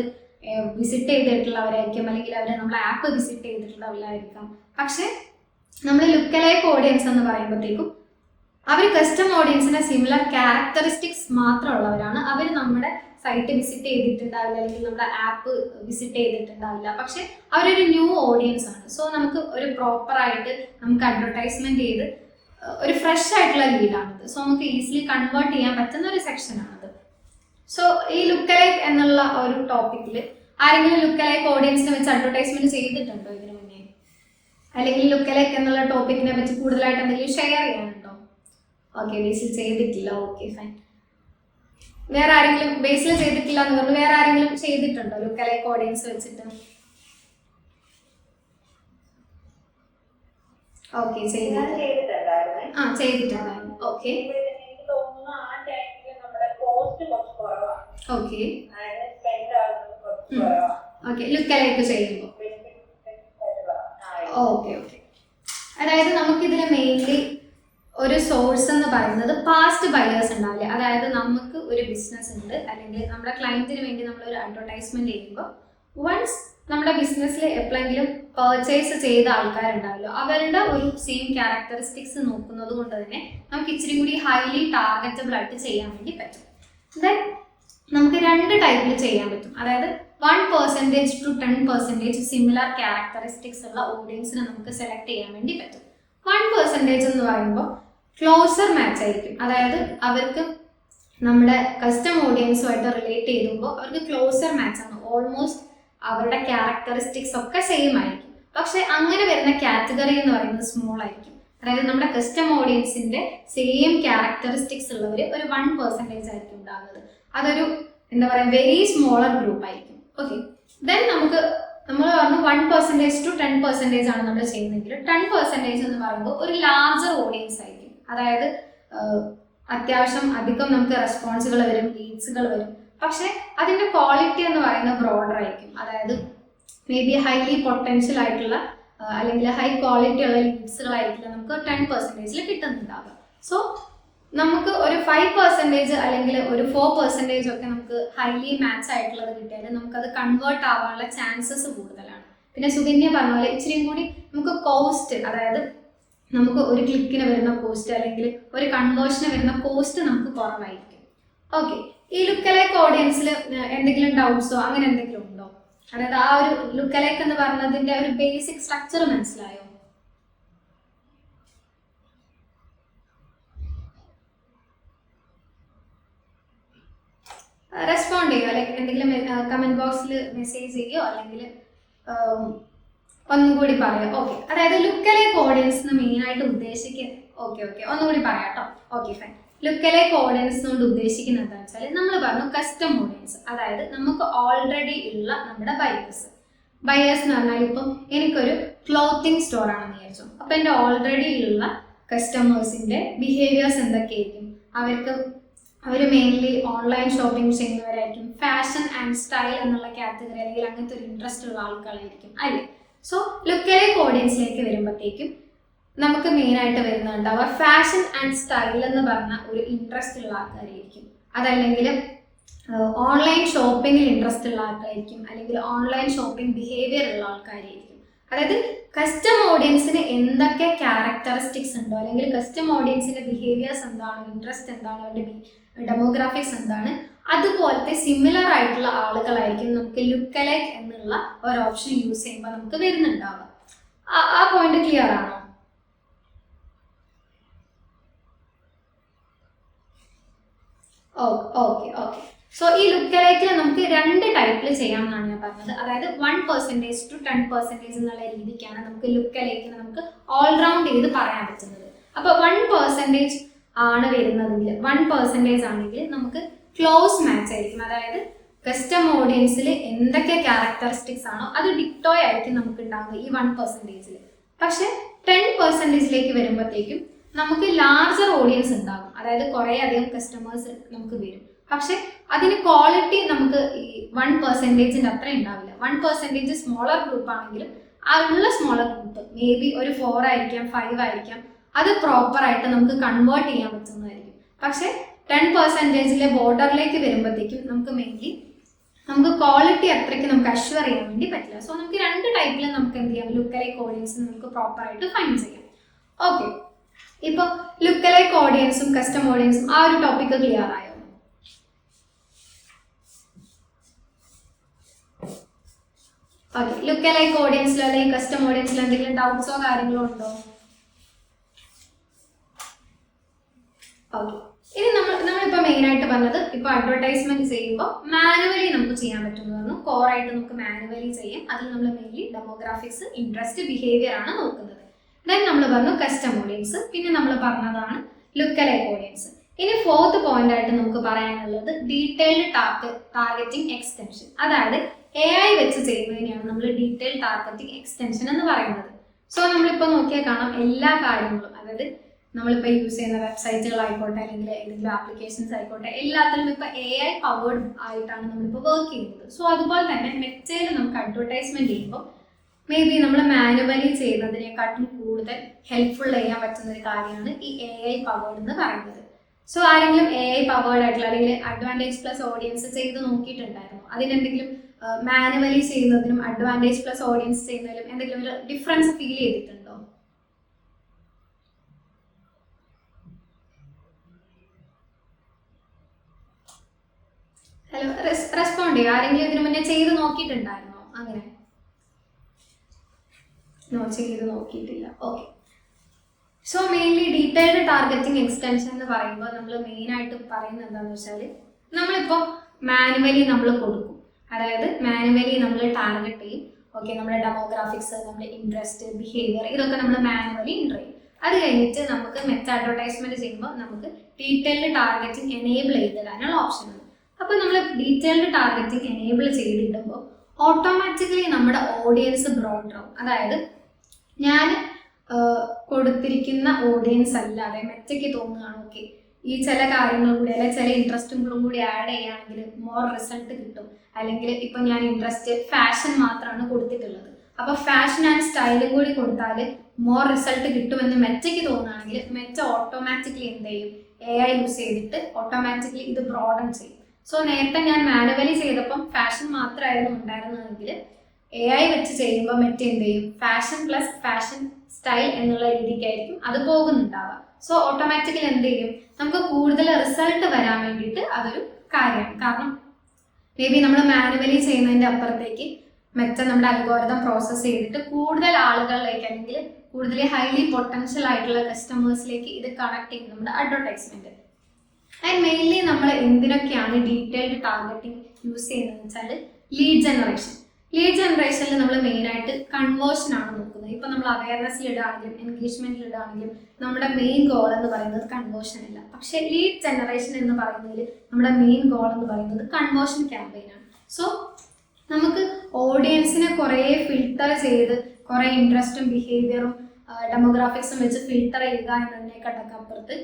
വിസിറ്റ് ചെയ്തിട്ടുള്ളവരായിരിക്കും, അല്ലെങ്കിൽ അവർ നമ്മുടെ ആപ്പ് വിസിറ്റ് ചെയ്തിട്ടുള്ളവരായിരിക്കാം. പക്ഷെ നമ്മൾ ലുക്കലൈക്ക് ഓഡിയൻസ് എന്ന് പറയുമ്പോഴത്തേക്കും അവർ കസ്റ്റം ഓഡിയൻസിന്റെ സിമിലർ ക്യാരക്ടറിസ്റ്റിക്സ് മാത്രമുള്ളവരാണ്. അവർ നമ്മുടെ സൈറ്റ് വിസിറ്റ് ചെയ്തിട്ടുണ്ടാവില്ല, അല്ലെങ്കിൽ നമ്മുടെ ആപ്പ് വിസിറ്റ് ചെയ്തിട്ടുണ്ടാവില്ല. പക്ഷെ അവരൊരു ന്യൂ ഓഡിയൻസ് ആണ്. സോ നമുക്ക് ഒരു പ്രോപ്പറായിട്ട് നമുക്ക് അഡ്വർടൈസ്മെന്റ് ചെയ്ത് ഒരു ഫ്രഷ് ആയിട്ടുള്ള ലീഡാണിത്. സോ നമുക്ക് ഈസിലി കൺവേർട്ട് ചെയ്യാൻ പറ്റുന്ന ഒരു സെക്ഷനാണത്. സോ ഈ ലുക്കലൈക്ക് എന്നുള്ള ഒരു ടോപ്പിക്കിൽ ആരെങ്കിലും ലുക്കലൈക്ക് ഓഡിയൻസിനെ വെച്ച് അഡ്വർടൈസ്മെന്റ് ചെയ്തിട്ടുണ്ടോ ഇതിനു മുന്നേ? അല്ലെങ്കിൽ ലുക്കലൈക്ക് എന്നുള്ള ടോപ്പിക്കിനെ വെച്ച് കൂടുതലായിട്ട് എന്തെങ്കിലും ഷെയർ ചെയ്യാനുണ്ടോ? ഓക്കെ, ബേസിൽ ചെയ്തിട്ടില്ല. Okay, fine. വേറെ ആരെങ്കിലും ബേസിൽ ചെയ്തിട്ടില്ല എന്ന് പറഞ്ഞു, വേറെ ആരെങ്കിലും ചെയ്തിട്ടുണ്ടോ ലുക്കലൈക്ക് ഓഡിയൻസ് വെച്ചിട്ട്? ഓക്കെ, ചെയ്തിട്ടുണ്ടായിരുന്നു. ഓക്കെ ഓക്കെ ഓക്കെ, ലുക്കലൈക്ക് ചെയ്യുമ്പോൾ ഓക്കെ ഓക്കെ. അതായത് നമുക്കിതിൽ മെയിൻലി ഒരു സോഴ്സ് എന്ന് പറയുന്നത് പാസ്റ്റ് ബയേഴ്സ് ഉണ്ടാവില്ലേ. അതായത് നമുക്ക് ഒരു ബിസിനസ് ഉണ്ട്, അല്ലെങ്കിൽ നമ്മുടെ ക്ലയന്റിന് വേണ്ടി നമ്മൾ ഒരു അഡ്വർടൈസ്മെന്റ് ചെയ്യുമ്പോൾ വൺസ് നമ്മുടെ ബിസിനസ്സിൽ എപ്പോഴെങ്കിലും പർച്ചേസ് ചെയ്ത ആൾക്കാരുണ്ടാവല്ലോ, അവരുടെ ഒരു സെയിം ക്യാരക്ടറിസ്റ്റിക്സ് നോക്കുന്നത് കൊണ്ട് തന്നെ നമുക്ക് ഇച്ചിരി കൂടി ഹൈലി ടാർഗറ്റബിൾ ആയിട്ട് ചെയ്യാൻ വേണ്ടി പറ്റും. ദെൻ നമുക്ക് രണ്ട് ടൈപ്പിൽ ചെയ്യാൻ പറ്റും. അതായത് 1% to 10% സിമിലർ ക്യാരക്ടറിസ്റ്റിക്സ് ഉള്ള ഓഡിയൻസിനെ നമുക്ക് സെലക്ട് ചെയ്യാൻ വേണ്ടി പറ്റും. 1% എന്ന് പറയുമ്പോൾ ക്ലോസർ മാച്ച് ആയിരിക്കും. അതായത് അവർക്ക് നമ്മുടെ കസ്റ്റം ഓഡിയൻസുമായിട്ട് റിലേറ്റ് ചെയ്യുമ്പോൾ അവർക്ക് ക്ലോസർ മാച്ച് ആണ്. ഓൾമോസ്റ്റ് അവരുടെ ക്യാരക്ടറിസ്റ്റിക്സ് ഒക്കെ സെയിം ആയിരിക്കും. പക്ഷെ അങ്ങനെ വരുന്ന കാറ്റഗറി എന്ന് പറയുന്നത് സ്മോൾ ആയിരിക്കും. അതായത് നമ്മുടെ കസ്റ്റം ഓഡിയൻസിന്റെ സെയിം ക്യാരക്ടറിസ്റ്റിക്സ് ഉള്ളവർ ഒരു 1% ആയിരിക്കും ഉണ്ടാകുന്നത്. അതൊരു എന്താ പറയുക, വെരി സ്മോളർ ഗ്രൂപ്പ് ആയിരിക്കും. ഓക്കെ, ദെൻ നമ്മൾ പറഞ്ഞു 1% to 10% ആണ് നമ്മൾ ചെയ്യുന്നതെങ്കിൽ 10% എന്ന് പറയുമ്പോൾ ഒരു ലാർജർ ഓഡിയൻസ് ആയിരിക്കും. അതായത് അത്യാവശ്യം അധികം നമുക്ക് റെസ്പോൺസുകൾ വരും, ലീഡ്സുകൾ വരും. പക്ഷെ അതിന്റെ ക്വാളിറ്റി എന്ന് പറയുന്നത് ബ്രോഡർ ആയിരിക്കും. അതായത് മേ ബി ഹൈലി പൊട്ടൻഷ്യൽ ആയിട്ടുള്ള അല്ലെങ്കിൽ ഹൈ ക്വാളിറ്റി ഉള്ള ലീഡ്സുകളായിരിക്കില്ല നമുക്ക് 10% കിട്ടുന്നുണ്ടാവുക. സോ നമുക്ക് ഒരു 5% അല്ലെങ്കിൽ ഒരു 4% ഒക്കെ നമുക്ക് ഹൈലി മാച്ച് ആയിട്ടുള്ളത് കിട്ടിയാൽ നമുക്കത് കൺവേർട്ട് ആവാനുള്ള ചാൻസസ് കൂടുതലാണ്. പിന്നെ സുകന്യ പറഞ്ഞ പോലെ ഇച്ചിരിയും കൂടി നമുക്ക് കോസ്റ്റ്, അതായത് നമുക്ക് ഒരു ക്ലിക്കിന് വരുന്ന കോസ്റ്റ് അല്ലെങ്കിൽ ഒരു കൺവേർഷന് വരുന്ന കോസ്റ്റ് നമുക്ക് കുറവായിരിക്കും. ഓക്കെ, ഈ ലുക്കലൈക്ക് ഓഡിയൻസിൽ എന്തെങ്കിലും ഡൗട്ട്സോ അങ്ങനെ എന്തെങ്കിലും ഉണ്ടോ? അതായത് ആ ഒരു ലുക്കലൈക്ക് എന്ന് പറഞ്ഞതിന്റെ ഒരു ബേസിക് സ്ട്രക്ചർ മനസ്സിലായോ? റെസ്പോണ്ട് ചെയ്യുക, ലൈക്ക് എന്തെങ്കിലും കമന്റ് ബോക്സിൽ മെസ്സേജ് ചെയ്യുകയോ അല്ലെങ്കിൽ ഒന്നും കൂടി പറയാം. ഓക്കെ, അതായത് ലുക്കലൈക്ക് ഓഡിയൻസ് മെയിൻ ആയിട്ട് ഉദ്ദേശിക്കുന്നത്, ഓക്കെ ഒന്നുകൂടി പറയാം കേട്ടോ. Okay, fine. ലുക്കലൈക്ക് ഓഡിയൻസ് കൊണ്ട് ഉദ്ദേശിക്കുന്നത് എന്താ വെച്ചാൽ നമ്മൾ പറഞ്ഞു കസ്റ്റം ഓഡിയൻസ്, അതായത് നമുക്ക് ഓൾറെഡി ഉള്ള നമ്മുടെ ബയേഴ്സ് എന്ന് പറഞ്ഞാൽ ഇപ്പം എനിക്കൊരു ക്ലോത്തിങ് സ്റ്റോർ ആണെന്ന് വിചാരിച്ചു. അപ്പം എൻ്റെ ഓൾറെഡി ഉള്ള കസ്റ്റമേഴ്സിന്റെ ബിഹേവിയേഴ്സ് എന്തൊക്കെയായിരിക്കും? അവർ മെയിൻലി ഓൺലൈൻ ഷോപ്പിംഗ് ചെയ്യുന്നവരായിരിക്കും, ഫാഷൻ ആൻഡ് സ്റ്റൈൽ എന്നുള്ള കാറ്റഗറി അല്ലെങ്കിൽ അങ്ങനത്തെ ഒരു ഇൻട്രസ്റ്റ് ഉള്ള ആൾക്കാരായിരിക്കും അല്ലേ. സോ ലുക്കലൈക്ക് ഓഡിയൻസിലേക്ക് വരുമ്പോഴത്തേക്കും നമുക്ക് മെയിൻ ആയിട്ട് വരുന്നുണ്ടാവുക ഫാഷൻ ആൻഡ് സ്റ്റൈൽ എന്ന് പറഞ്ഞ ഒരു ഇൻട്രസ്റ്റ് ഉള്ള ആൾക്കാരായിരിക്കും. അതല്ലെങ്കിൽ ഓൺലൈൻ ഷോപ്പിങ്ങിൽ ഇൻട്രസ്റ്റ് ഉള്ള ആൾക്കാരായിരിക്കും, അല്ലെങ്കിൽ ഓൺലൈൻ ഷോപ്പിംഗ് ബിഹേവിയർ ഉള്ള ആൾക്കാരായിരിക്കും. അതായത് കസ്റ്റം ഓഡിയൻസിന് എന്തൊക്കെ ക്യാരക്ടറിസ്റ്റിക്സ് ഉണ്ടോ, അല്ലെങ്കിൽ കസ്റ്റം ഓഡിയൻസിന്റെ ബിഹേവിയേഴ്സ് എന്താണ്, ഇൻട്രസ്റ്റ് എന്താണ്, അവരുടെ ഡെമോഗ്രാഫിക്സ് എന്താണ്, അതുപോലത്തെ സിമിലർ ആയിട്ടുള്ള ആളുകളായിരിക്കും നമുക്ക് ലുക്കലൈക്ക് എന്നുള്ള ഒരു ഓപ്ഷൻ യൂസ് ചെയ്യുമ്പോൾ നമുക്ക് വരുന്നുണ്ടാവുക. ആ പോയിന്റ് ക്ലിയർ ആണോ? ഓക്കെ. സോ ഈ ലുക്കലൈക്കിൽ നമുക്ക് രണ്ട് ടൈപ്പിൽ ചെയ്യാമെന്നാണ് ഞാൻ പറഞ്ഞത്. അതായത് 1% to 10% എന്നുള്ള രീതിക്കാണ് നമുക്ക് ലുക്കലൈക്കിന് നമുക്ക് ഓൾറൗണ്ട് ചെയ്ത് പറയാൻ പറ്റുന്നത്. അപ്പോൾ 1% ആണ് വരുന്നതെങ്കിൽ 1% ആണെങ്കിൽ നമുക്ക് ക്ലോസ് മാച്ച് ആയിരിക്കും. അതായത് കസ്റ്റം ഓഡിയൻസിൽ എന്തൊക്കെ ക്യാരക്ടറിസ്റ്റിക്സ് ആണോ അത് ഡിക്റ്റോ ആയിരിക്കും നമുക്ക് ഉണ്ടാവുക ഈ 1%. പക്ഷെ 10% വരുമ്പോഴത്തേക്കും നമുക്ക് ലാർജർ ഓഡിയൻസ് ഉണ്ടാകും, അതായത് കുറേ അധികം കസ്റ്റമേഴ്സ് നമുക്ക് വരും. പക്ഷെ അതിന് ക്വാളിറ്റി നമുക്ക് ഈ 1% അത്ര ഉണ്ടാവില്ല. 1% സ്മോളർ ഗ്രൂപ്പ് ആണെങ്കിലും ആ ഉള്ള സ്മോളർ ഗ്രൂപ്പ് മേ ബി ഒരു 4 ആയിരിക്കാം, 5 ആയിരിക്കാം, അത് പ്രോപ്പറായിട്ട് നമുക്ക് കൺവേർട്ട് ചെയ്യാൻ പറ്റുന്നതായിരിക്കും. പക്ഷെ 10% ബോർഡറിലേക്ക് വരുമ്പോഴത്തേക്കും നമുക്ക് മെയിൻലി നമുക്ക് ക്വാളിറ്റി അത്രയ്ക്ക് നമുക്ക് അഷ്വർ ചെയ്യാൻ വേണ്ടി പറ്റില്ല. സോ നമുക്ക് 2 ടൈപ്പിൽ നമുക്ക് എന്ത് ചെയ്യാം, ലുക്കലൈക്ക് ഓഡിയൻസ് നമുക്ക് പ്രോപ്പറായിട്ട് ഫൈൻഡ് ചെയ്യാം. ഓക്കെ, ഇപ്പോൾ ലുക്കലൈക്ക് ഓഡിയൻസും കസ്റ്റം ഓഡിയൻസും ആ ഒരു ടോപ്പിക്ക് ക്ലിയർ ആയോ? ഓക്കെ, ലുക്കലൈക്ക് ഓഡിയൻസിലോ അല്ലെങ്കിൽ കസ്റ്റം ഓഡിയൻസിലോ എന്തെങ്കിലും ഡൗട്ട്സോ കാര്യങ്ങളോ ഉണ്ടോ? ഓക്കെ, ഇനി നമ്മളിപ്പോൾ മെയിനായിട്ട് പറഞ്ഞത് ഇപ്പോൾ അഡ്വർടൈസ്മെന്റ് ചെയ്യുമ്പോൾ മാനുവലി നമുക്ക് ചെയ്യാൻ പറ്റുന്നതാണ്. കോറായിട്ട് നമുക്ക് മാനുവലി ചെയ്യാം. അതിൽ നമ്മൾ മെയിൻലി ഡെമോഗ്രാഫിക്സ്, ഇൻട്രസ്റ്റ്, ബിഹേവിയർ ആണ് നോക്കുന്നത്. ദെൻ നമ്മൾ പറഞ്ഞു കസ്റ്റം ഓഡിയൻസ്, പിന്നെ നമ്മൾ പറഞ്ഞതാണ് ലുക്കലൈക്ക് ഓഡിയൻസ്. ഇനി 4th പോയിന്റ് ആയിട്ട് നമുക്ക് പറയാനുള്ളത് ഡീറ്റെയിൽഡ് ടാർഗറ്റിംഗ് എക്സ്റ്റൻഷൻ. അതായത് AI വെച്ച് ചെയ്യുന്നതിനെയാണ് നമ്മൾ ഡീറ്റെയിൽഡ് ടാർഗറ്റിംഗ് എക്സ്റ്റൻഷൻ എന്ന് പറയുന്നത്. സോ നമ്മളിപ്പോൾ നോക്കിയാൽ കാണാം എല്ലാ കാര്യങ്ങളും, അതായത് നമ്മളിപ്പോൾ യൂസ് ചെയ്യുന്ന വെബ്സൈറ്റുകളായിക്കോട്ടെ അല്ലെങ്കിൽ ഏതെങ്കിലും ആപ്ലിക്കേഷൻസ് ആയിക്കോട്ടെ, എല്ലാത്തിലും ഇപ്പോൾ AI പവേർഡ് ആയിട്ടാണ് നമ്മളിപ്പോൾ വർക്ക് ചെയ്യുന്നത്. സോ അതുപോലെ തന്നെ മെറ്റയിൽ നമുക്ക് അഡ്വർടൈസ്മെന്റ് ചെയ്യുമ്പോൾ മേ ബി നമ്മൾ മാനുവലി ചെയ്യുന്നതിനെക്കാട്ടും കൂടുതൽ ഹെൽപ്ഫുൾ ചെയ്യാൻ പറ്റുന്ന ഒരു കാര്യമാണ് ഈ AI പവേർഡ് എന്ന് പറയുന്നത്. സോ ആരെങ്കിലും AI പവേർഡ് ആയിട്ടുള്ള അല്ലെങ്കിൽ അഡ്വാൻറ്റേജ് പ്ലസ് ഓഡിയൻസ് ചെയ്ത് നോക്കിയിട്ടുണ്ടായിരുന്നു? അതിനെന്തെങ്കിലും മാനുവലി ചെയ്യുന്നതിനും അഡ്വാൻറ്റേജ് പ്ലസ് ഓഡിയൻസ് ചെയ്യുന്നതിലും എന്തെങ്കിലും ഒരു ഡിഫറൻസ് ഫീൽ ചെയ്തിട്ടുണ്ടോ? ഹലോ, റെസ്പോണ്ട് ചെയ്യോ? ആരെങ്കിലും ഇതിനു മുന്നേ ചെയ്ത് നോക്കിയിട്ടുണ്ടായിരുന്നോ? അങ്ങനെ ചെയ്ത് നോക്കിയിട്ടില്ല. Okay, so mainly detailed targeting extension എന്ന് പറയുമ്പോൾ നമ്മൾ മെയിനായിട്ട് പറയുന്നത് എന്താണെന്ന് വെച്ചാൽ നമ്മളിപ്പോൾ മാനുവലി നമ്മൾ കൊടുക്കും, അതായത് മാനുവലി നമ്മൾ ടാർഗറ്റ് ചെയ്യും. ഓക്കെ, നമ്മുടെ ഡെമോഗ്രാഫിക്സ്, നമ്മുടെ ഇൻട്രസ്റ്റ്, ബിഹേവിയർ, ഇതൊക്കെ നമ്മൾ മാനുവലി എൻ്റർ ചെയ്യും. അത് കഴിഞ്ഞിട്ട് നമുക്ക് മെറ്റ അഡ്വർടൈസ്മെന്റ് ചെയ്യുമ്പോൾ നമുക്ക് ഡീറ്റെയിൽഡ് ടാർഗറ്റിംഗ് എനേബിൾ ചെയ്തിടാനുള്ള ഓപ്ഷൻ ഉണ്ട്. അപ്പോൾ നമ്മൾ ഡീറ്റെയിൽഡ് ടാർഗറ്റിംഗ് എനേബിൾ ചെയ്തിടുമ്പോൾ ഓട്ടോമാറ്റിക്കലി നമ്മുടെ ഓഡിയൻസ് ബ്രോഡർ ആവും. അതായത് ഞാൻ കൊടുത്തിരിക്കുന്ന ഓഡിയൻസ് അല്ലാതെ മെറ്റയ്ക്ക് തോന്നുകയാണ് ഓക്കെ ഈ ചില കാര്യങ്ങളും കൂടി അല്ലെങ്കിൽ ചില ഇൻട്രസ്റ്റുകളും കൂടി ആഡ് ചെയ്യുകയാണെങ്കിൽ മോർ റിസൾട്ട് കിട്ടും. അല്ലെങ്കിൽ ഇപ്പം ഞാൻ ഇൻട്രസ്റ്റ് ഫാഷൻ മാത്രമാണ് കൊടുത്തിട്ടുള്ളത്, അപ്പോൾ ഫാഷൻ ആൻഡ് സ്റ്റൈലും കൂടി കൊടുത്താൽ മോർ റിസൾട്ട് കിട്ടുമെന്ന് മെറ്റയ്ക്ക് തോന്നുകയാണെങ്കിൽ മെറ്റ ഓട്ടോമാറ്റിക്കലി എന്ത് ചെയ്യും, AI യൂസ് ചെയ്തിട്ട് ഓട്ടോമാറ്റിക്കലി ഇത് ബ്രോഡൻ ചെയ്യും. സോ നേരത്തെ ഞാൻ മാനുവലി ചെയ്തപ്പം ഫാഷൻ മാത്രമായിരുന്നു ഉണ്ടായിരുന്നതെങ്കിൽ AI വെച്ച് ചെയ്യുമ്പോൾ മെറ്റ എന്ത് ചെയ്യും, ഫാഷൻ പ്ലസ് ഫാഷൻ സ്റ്റൈൽ എന്നുള്ള രീതിക്കായിരിക്കും അത് പോകുന്നുണ്ടാവുക. സോ ഓട്ടോമാറ്റിക്കലി എന്ത് ചെയ്യും, നമുക്ക് കൂടുതൽ റിസൾട്ട് വരാൻ വേണ്ടിയിട്ട് അതൊരു കാര്യമാണ്. കാരണം മേ ബി നമ്മൾ മാനുവലി ചെയ്യുന്നതിൻ്റെ അപ്പുറത്തേക്ക് മെറ്റ നമ്മുടെ അൽഗോരിതം പ്രോസസ്സ് ചെയ്തിട്ട് കൂടുതൽ ആളുകളിലേക്ക് അല്ലെങ്കിൽ കൂടുതൽ ഹൈലി പൊട്ടൻഷ്യൽ ആയിട്ടുള്ള കസ്റ്റമേഴ്സിലേക്ക് ഇത് കണക്ട് ചെയ്യും നമ്മുടെ അഡ്വർടൈസ്മെന്റ്. ആൻഡ് മെയിൻലി നമ്മൾ എന്തിനൊക്കെയാണ് ഡീറ്റെയിൽഡ് ടാർഗറ്റിംഗ് യൂസ് ചെയ്യുന്നതെന്ന് വെച്ചാൽ ലീഡ് ജനറേഷൻ. ലീഡ് ജനറേഷനിൽ നമ്മൾ മെയിനായിട്ട് കൺവേർഷൻ ആണ് നോക്കുന്നത്. ഇപ്പം നമ്മൾ അവയർനെസ്സിൽ ഇടുകയാണെങ്കിലും എൻഗേജ്മെന്റിൽ ഇടുകയാണെങ്കിലും നമ്മുടെ മെയിൻ ഗോൾ എന്ന് പറയുന്നത് കൺവേർഷൻ അല്ല. പക്ഷേ ലീഡ് ജനറേഷൻ എന്ന് പറയുന്നതിൽ നമ്മുടെ മെയിൻ ഗോൾ എന്ന് പറയുന്നത് കൺവേർഷൻ ക്യാമ്പയിനാണ്. സോ നമുക്ക് ഓഡിയൻസിനെ കുറേ ഫിൽട്ടർ ചെയ്ത് കുറേ ഇൻട്രസ്റ്റും ബിഹേവിയറും ഡെമോഗ്രാഫിക്സും വെച്ച് ഫിൽട്ടർ ചെയ്യുക എന്നതിനേക്കാട്ടൊക്കെ അപ്പുറത്ത്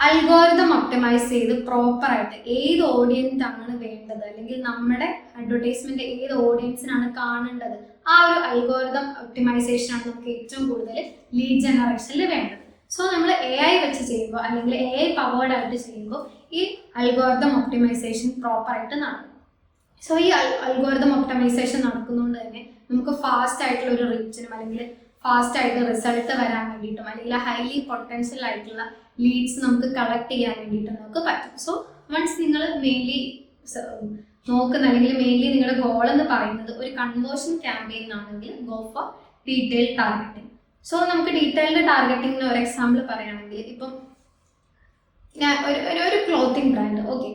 അൽഗോരിതം ഒപ്റ്റിമൈസ് ചെയ്ത് പ്രോപ്പറായിട്ട് ഏത് ഓഡിയൻസ് ആണ് വേണ്ടത് അല്ലെങ്കിൽ നമ്മുടെ അഡ്വർടൈസ്മെന്റ് ഏത് ഓഡിയൻസിനാണ് കാണേണ്ടത് ആ ഒരു അൽഗോരിതം ഒപ്റ്റിമൈസേഷൻ ആണ് നമുക്ക് ഏറ്റവും കൂടുതൽ ലീഡ് ജനറേഷനിൽ വേണ്ടത്. സോ നമ്മൾ AI വെച്ച് ചെയ്യുമ്പോൾ അല്ലെങ്കിൽ AI പവേർഡ് ആയിട്ട് ചെയ്യുമ്പോൾ ഈ അൽഗോരിതം ഒപ്റ്റിമൈസേഷൻ പ്രോപ്പറായിട്ട് നടക്കും. സോ ഈ അൽഗോരിതം ഒപ്റ്റിമൈസേഷൻ നടക്കുന്നതുകൊണ്ട് തന്നെ നമുക്ക് ഫാസ്റ്റ് ആയിട്ടുള്ള ഒരു റീച്ചിനും അല്ലെങ്കിൽ ഫാസ്റ്റ് ആയിട്ട് റിസൾട്ട് വരാൻ വേണ്ടിയിട്ടും അല്ലെങ്കിൽ ഹൈലി പൊട്ടൻഷ്യൽ ആയിട്ടുള്ള ലീഡ്സ് നമുക്ക് കളക്ട് ചെയ്യാൻ വേണ്ടിയിട്ട് നമുക്ക് പറ്റും. സോ വൺസ് നിങ്ങൾ മെയിൻലി നോക്കുന്ന അല്ലെങ്കിൽ മെയിൻലി നിങ്ങളുടെ ഗോൾ എന്ന് പറയുന്നത് ഒരു കൺവേർഷൻ ക്യാമ്പയിൻ ആണെങ്കിൽ go for detailed targeting. So നമുക്ക് ഡീറ്റെയിൽഡ് ടാർഗറ്റിംഗിന് ഒരു എക്സാമ്പിൾ പറയുകയാണെങ്കിൽ ഇപ്പം ഞാൻ ഒരു clothing brand okay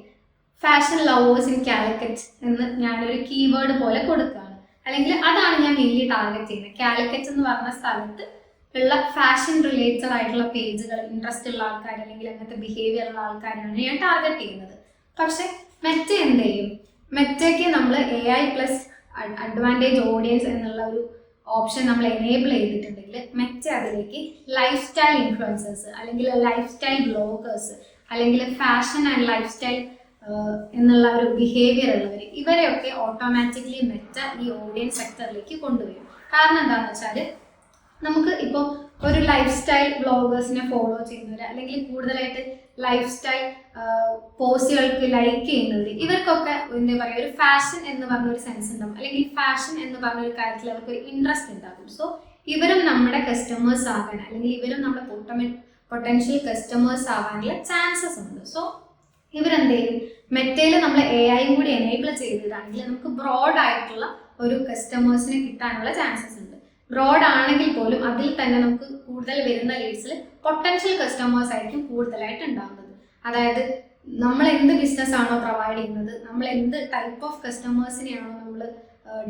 fashion lovers in Calicut എന്ന് ഞാനൊരു കീവേഡ് പോലെ കൊടുക്കുകയാണ്, അല്ലെങ്കിൽ അതാണ് ഞാൻ മെയിൻലി ടാർഗറ്റ് ചെയ്യുന്നത്. കാലിക്കറ്റ് എന്ന് പറഞ്ഞ സ്ഥലത്ത് ഉള്ള ഫാഷൻ റിലേറ്റഡ് ആയിട്ടുള്ള പേജുകൾ ഇൻട്രസ്റ്റ് ഉള്ള ആൾക്കാർ അല്ലെങ്കിൽ അങ്ങനത്തെ ബിഹേവിയർ ഉള്ള ആൾക്കാരാണ് ഞാൻ ടാർഗറ്റ് ചെയ്യുന്നത്. പക്ഷെ മെറ്റ എന്ത് ചെയ്യും, മെറ്റയ്ക്ക് നമ്മൾ AI പ്ലസ് അഡ്വാൻറ്റേജ് ഓഡിയൻസ് എന്നുള്ള ഒരു ഓപ്ഷൻ നമ്മൾ എനേബിൾ ചെയ്തിട്ടുണ്ടെങ്കിൽ മെറ്റ അതിലേക്ക് ലൈഫ് സ്റ്റൈൽ ഇൻഫ്ലുവൻസേഴ്സ് അല്ലെങ്കിൽ ലൈഫ് സ്റ്റൈൽ ബ്ലോഗേഴ്സ് അല്ലെങ്കിൽ ഫാഷൻ ആൻഡ് ലൈഫ് സ്റ്റൈൽ എന്നുള്ള ഒരു ബിഹേവിയർ ഉള്ളവർ ഇവരെയൊക്കെ ഓട്ടോമാറ്റിക്കലി മെറ്റ ഈ ഓഡിയൻസ് സെക്ടറിലേക്ക് കൊണ്ടുവരും. കാരണം എന്താണെന്ന് വെച്ചാൽ നമുക്ക് ഇപ്പോൾ ഒരു ലൈഫ് സ്റ്റൈൽ ബ്ലോഗേഴ്സിനെ ഫോളോ ചെയ്യുന്നവർ അല്ലെങ്കിൽ കൂടുതലായിട്ട് ലൈഫ് സ്റ്റൈൽ പോസ്റ്റുകൾക്ക് ലൈക്ക് ചെയ്യുന്നവർ ഇവർക്കൊക്കെ എന്താ പറയുക ഒരു ഫാഷൻ എന്ന് പറഞ്ഞൊരു സെൻസ് ഉണ്ടാകും, അല്ലെങ്കിൽ ഫാഷൻ എന്ന് പറഞ്ഞൊരു കാര്യത്തിൽ അവർക്ക് ഒരു ഇൻട്രസ്റ്റ് ഉണ്ടാകും. സോ ഇവരും നമ്മുടെ കസ്റ്റമേഴ്സ് ആകാൻ അല്ലെങ്കിൽ ഇവരും നമ്മുടെ പൊട്ടൻഷ്യൽ കസ്റ്റമേഴ്സ് ആവാനുള്ള ചാൻസസ് ഉണ്ട്. സോ ഇവരെന്ത് ചെയ്യും, മെറ്റയിൽ നമ്മൾ AI കൂടി എനേബിൾ ചെയ്തിട്ടാണെങ്കിൽ നമുക്ക് ബ്രോഡ് ആയിട്ടുള്ള ഒരു കസ്റ്റമേഴ്സിനെ കിട്ടാനുള്ള ചാൻസസ് ഉണ്ട്. ബ്രോഡ് ആണെങ്കിൽ പോലും അതിൽ തന്നെ നമുക്ക് കൂടുതൽ വരുന്ന ലീഡ്സിൽ പൊട്ടൻഷ്യൽ കസ്റ്റമേഴ്സ് ആയിരിക്കും കൂടുതലായിട്ട് ഉണ്ടാകുന്നത്. അതായത് നമ്മൾ എന്ത് ബിസിനസ് ആണോ പ്രൊവൈഡ് ചെയ്യുന്നത്, നമ്മൾ എന്ത് ടൈപ്പ് ഓഫ് കസ്റ്റമേഴ്സിനെയാണോ നമ്മൾ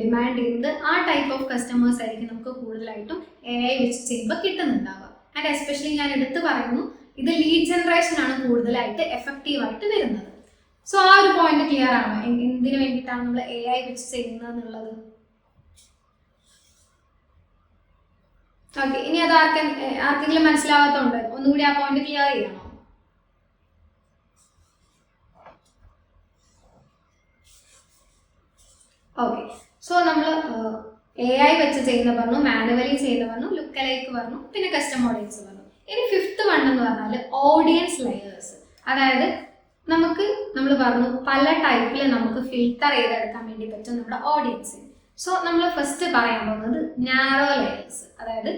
ഡിമാൻഡ് ചെയ്യുന്നത്, ആ ടൈപ്പ് ഓഫ് കസ്റ്റമേഴ്സ് ആയിരിക്കും നമുക്ക് കൂടുതലായിട്ടും AI വെച്ച് ചെയ്യുമ്പോൾ കിട്ടുന്നുണ്ടാവുക. ആൻഡ് എസ്പെഷ്യലി ഞാൻ എടുത്തു പറയുന്നു, ഇത് ലീഡ് ജനറേഷൻ ആണ് കൂടുതലായിട്ട് എഫക്റ്റീവായിട്ട് വരുന്നത്. സോ ആ ഒരു പോയിന്റ് ക്ലിയർ ആണോ, എന്തിനു വേണ്ടിയിട്ടാണ് നമ്മൾ AI വെച്ച് ചെയ്യുന്നത് എന്നുള്ളത്? ഓക്കെ, ഇനി അത് ആർക്കെങ്കിലും മനസ്സിലാവാത്തതുണ്ട്, ഒന്നുകൂടി ആ പോയിന്റ് ക്ലിയർ ചെയ്യണോ? ഓക്കെ, സോ നമ്മൾ AI വെച്ച് ചെയ്യുന്ന പറഞ്ഞു, മാനുവലി ചെയ്യുന്ന പറഞ്ഞു, ലുക്ക് അലൈക്ക് പറഞ്ഞു, പിന്നെ കസ്റ്റം ഓഡിയൻസ് പറഞ്ഞു. ഇനി 5th വൺ എന്ന് പറഞ്ഞാൽ ഓഡിയൻസ് ലെയേഴ്സ്. അതായത് നമ്മൾ പറഞ്ഞു പല ടൈപ്പിൽ നമുക്ക് ഫിൽട്ടർ ചെയ്തെടുക്കാൻ വേണ്ടി പറ്റും നമ്മുടെ ഓഡിയൻസിന്. സോ നമ്മൾ ഫസ്റ്റ് പറയാൻ പോകുന്നത് നാരോ ലെയേഴ്സ്. അതായത്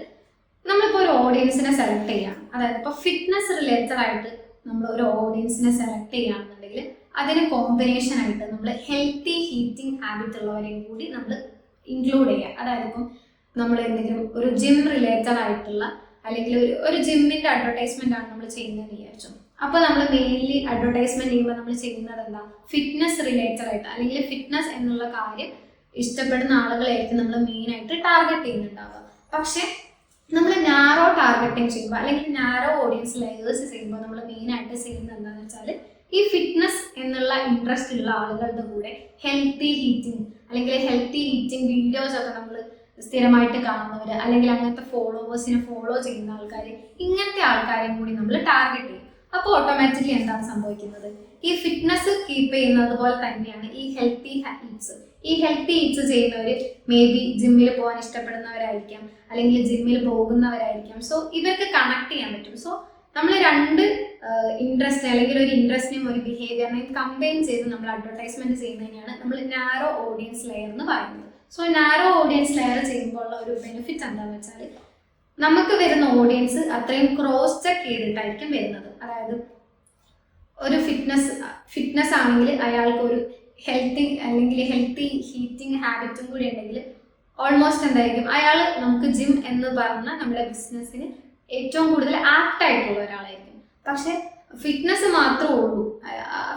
നമ്മളിപ്പോൾ ഒരു ഓഡിയൻസിനെ സെലക്ട് ചെയ്യണം, അതായത് ഇപ്പോൾ ഫിറ്റ്നസ് റിലേറ്റഡ് ആയിട്ട് നമ്മൾ ഒരു ഓഡിയൻസിനെ സെലക്ട് ചെയ്യുകയാണെന്നുണ്ടെങ്കിൽ അതിന് കോമ്പിനേഷൻ ആയിട്ട് നമ്മൾ ഹെൽത്തി ഹീറ്റിംഗ് ഹാബിറ്റ് ഉള്ളവരെയും കൂടി നമ്മൾ ഇൻക്ലൂഡ് ചെയ്യുക. അതായത് ഇപ്പം നമ്മൾ എന്തെങ്കിലും ഒരു ജിം റിലേറ്റഡ് ആയിട്ടുള്ള അല്ലെങ്കിൽ ഒരു ജിമ്മിൻ്റെ അഡ്വർടൈസ്മെൻ്റ് ആണ് നമ്മൾ ചെയ്യുന്നതെന്ന് വിചാരിച്ചു. അപ്പോൾ നമ്മൾ മെയിൻലി അഡ്വർടൈസ്മെന്റ് ചെയ്യുമ്പോൾ നമ്മൾ ചെയ്യുന്നത് എന്താ, ഫിറ്റ്നസ് റിലേറ്റഡ് ആയിട്ട് അല്ലെങ്കിൽ ഫിറ്റ്നസ് എന്നുള്ള കാര്യം ഇഷ്ടപ്പെടുന്ന ആളുകളായിരിക്കും നമ്മൾ മെയിനായിട്ട് ടാർഗറ്റ് ചെയ്യുന്നുണ്ടാവുക. പക്ഷെ നമ്മൾ നാരോ ടാർഗറ്റിംഗ് ചെയ്യുമ്പോൾ അല്ലെങ്കിൽ നാരോ ഓഡിയൻസ് ലെയേഴ്സ് ചെയ്യുമ്പോൾ നമ്മൾ മെയിനായിട്ട് ചെയ്യുന്നത് എന്താണെന്ന് വെച്ചാൽ ഈ ഫിറ്റ്നസ് എന്നുള്ള ഇൻട്രസ്റ്റ് ഉള്ള ആളുകളുടെ കൂടെ ഹെൽത്തി ഹീറ്റിംഗ് അല്ലെങ്കിൽ ഹെൽത്തി ഈറ്റിംഗ് വീഡിയോസ് ഒക്കെ നമ്മൾ സ്ഥിരമായിട്ട് കാണുന്നവർ അല്ലെങ്കിൽ അങ്ങനത്തെ ഫോളോവേഴ്സിനെ ഫോളോ ചെയ്യുന്ന ആൾക്കാർ, ഇങ്ങനത്തെ ആൾക്കാരെയും കൂടി നമ്മൾ ടാർഗറ്റ് ചെയ്യും. അപ്പോൾ ഓട്ടോമാറ്റിക്കലി എന്താണ് സംഭവിക്കുന്നത്, ഈ ഫിറ്റ്നസ് കീപ്പ് ചെയ്യുന്നത് പോലെ തന്നെയാണ് ഈ ഹെൽത്തി ഈറ്റ്സ്. ഈ ഹെൽത്തി ഈറ്റ്സ് ചെയ്യുന്നവർ മേ ബി ജിമ്മിൽ പോകാൻ ഇഷ്ടപ്പെടുന്നവരായിരിക്കാം അല്ലെങ്കിൽ ജിമ്മിൽ പോകുന്നവരായിരിക്കാം. സോ ഇവർക്ക് കണക്ട് ചെയ്യാൻ പറ്റും. സോ നമ്മൾ രണ്ട് ഇൻട്രസ്റ്റ് അല്ലെങ്കിൽ ഒരു ഇൻട്രസ്റ്റിനെയും ഒരു ബിഹേവിയറിനെയും കമ്പൈൻ ചെയ്ത് നമ്മൾ അഡ്വർടൈസ്മെന്റ് ചെയ്യുന്നതിനാണ് നമ്മൾ നാരോ ഓഡിയൻസ് ലെയർ എന്ന് പറയുന്നത്. സോ നാരോ ഓഡിയൻസ് ലെയർ ചെയ്യുമ്പോൾ ഉള്ള ഒരു ബെനിഫിറ്റ് എന്താണെന്ന് വെച്ചാൽ നമുക്ക് വരുന്ന ഓഡിയൻസ് അത്രയും ക്രോസ് ചെക്ക് ചെയ്തിട്ടായിരിക്കും വരുന്നത്. അതായത് ഒരു ഫിറ്റ്നസ് ആണെങ്കിൽ അയാൾക്ക് ഒരു ഹെൽത്തി അല്ലെങ്കിൽ ഹെൽത്തി ഹീറ്റിംഗ് ഹാബിറ്റും കൂടി ഉണ്ടെങ്കിൽ ഓൾമോസ്റ്റ് എന്തായിരിക്കും, അയാൾ നമുക്ക് ജിം എന്ന് പറഞ്ഞ നമ്മുടെ ബിസിനസ്സിന് ഏറ്റവും കൂടുതൽ ആപ്റ്റ് ആയിട്ടുള്ള ഒരാളായിരിക്കും. പക്ഷെ ഫിറ്റ്നസ് മാത്രമേ ഉള്ളൂ,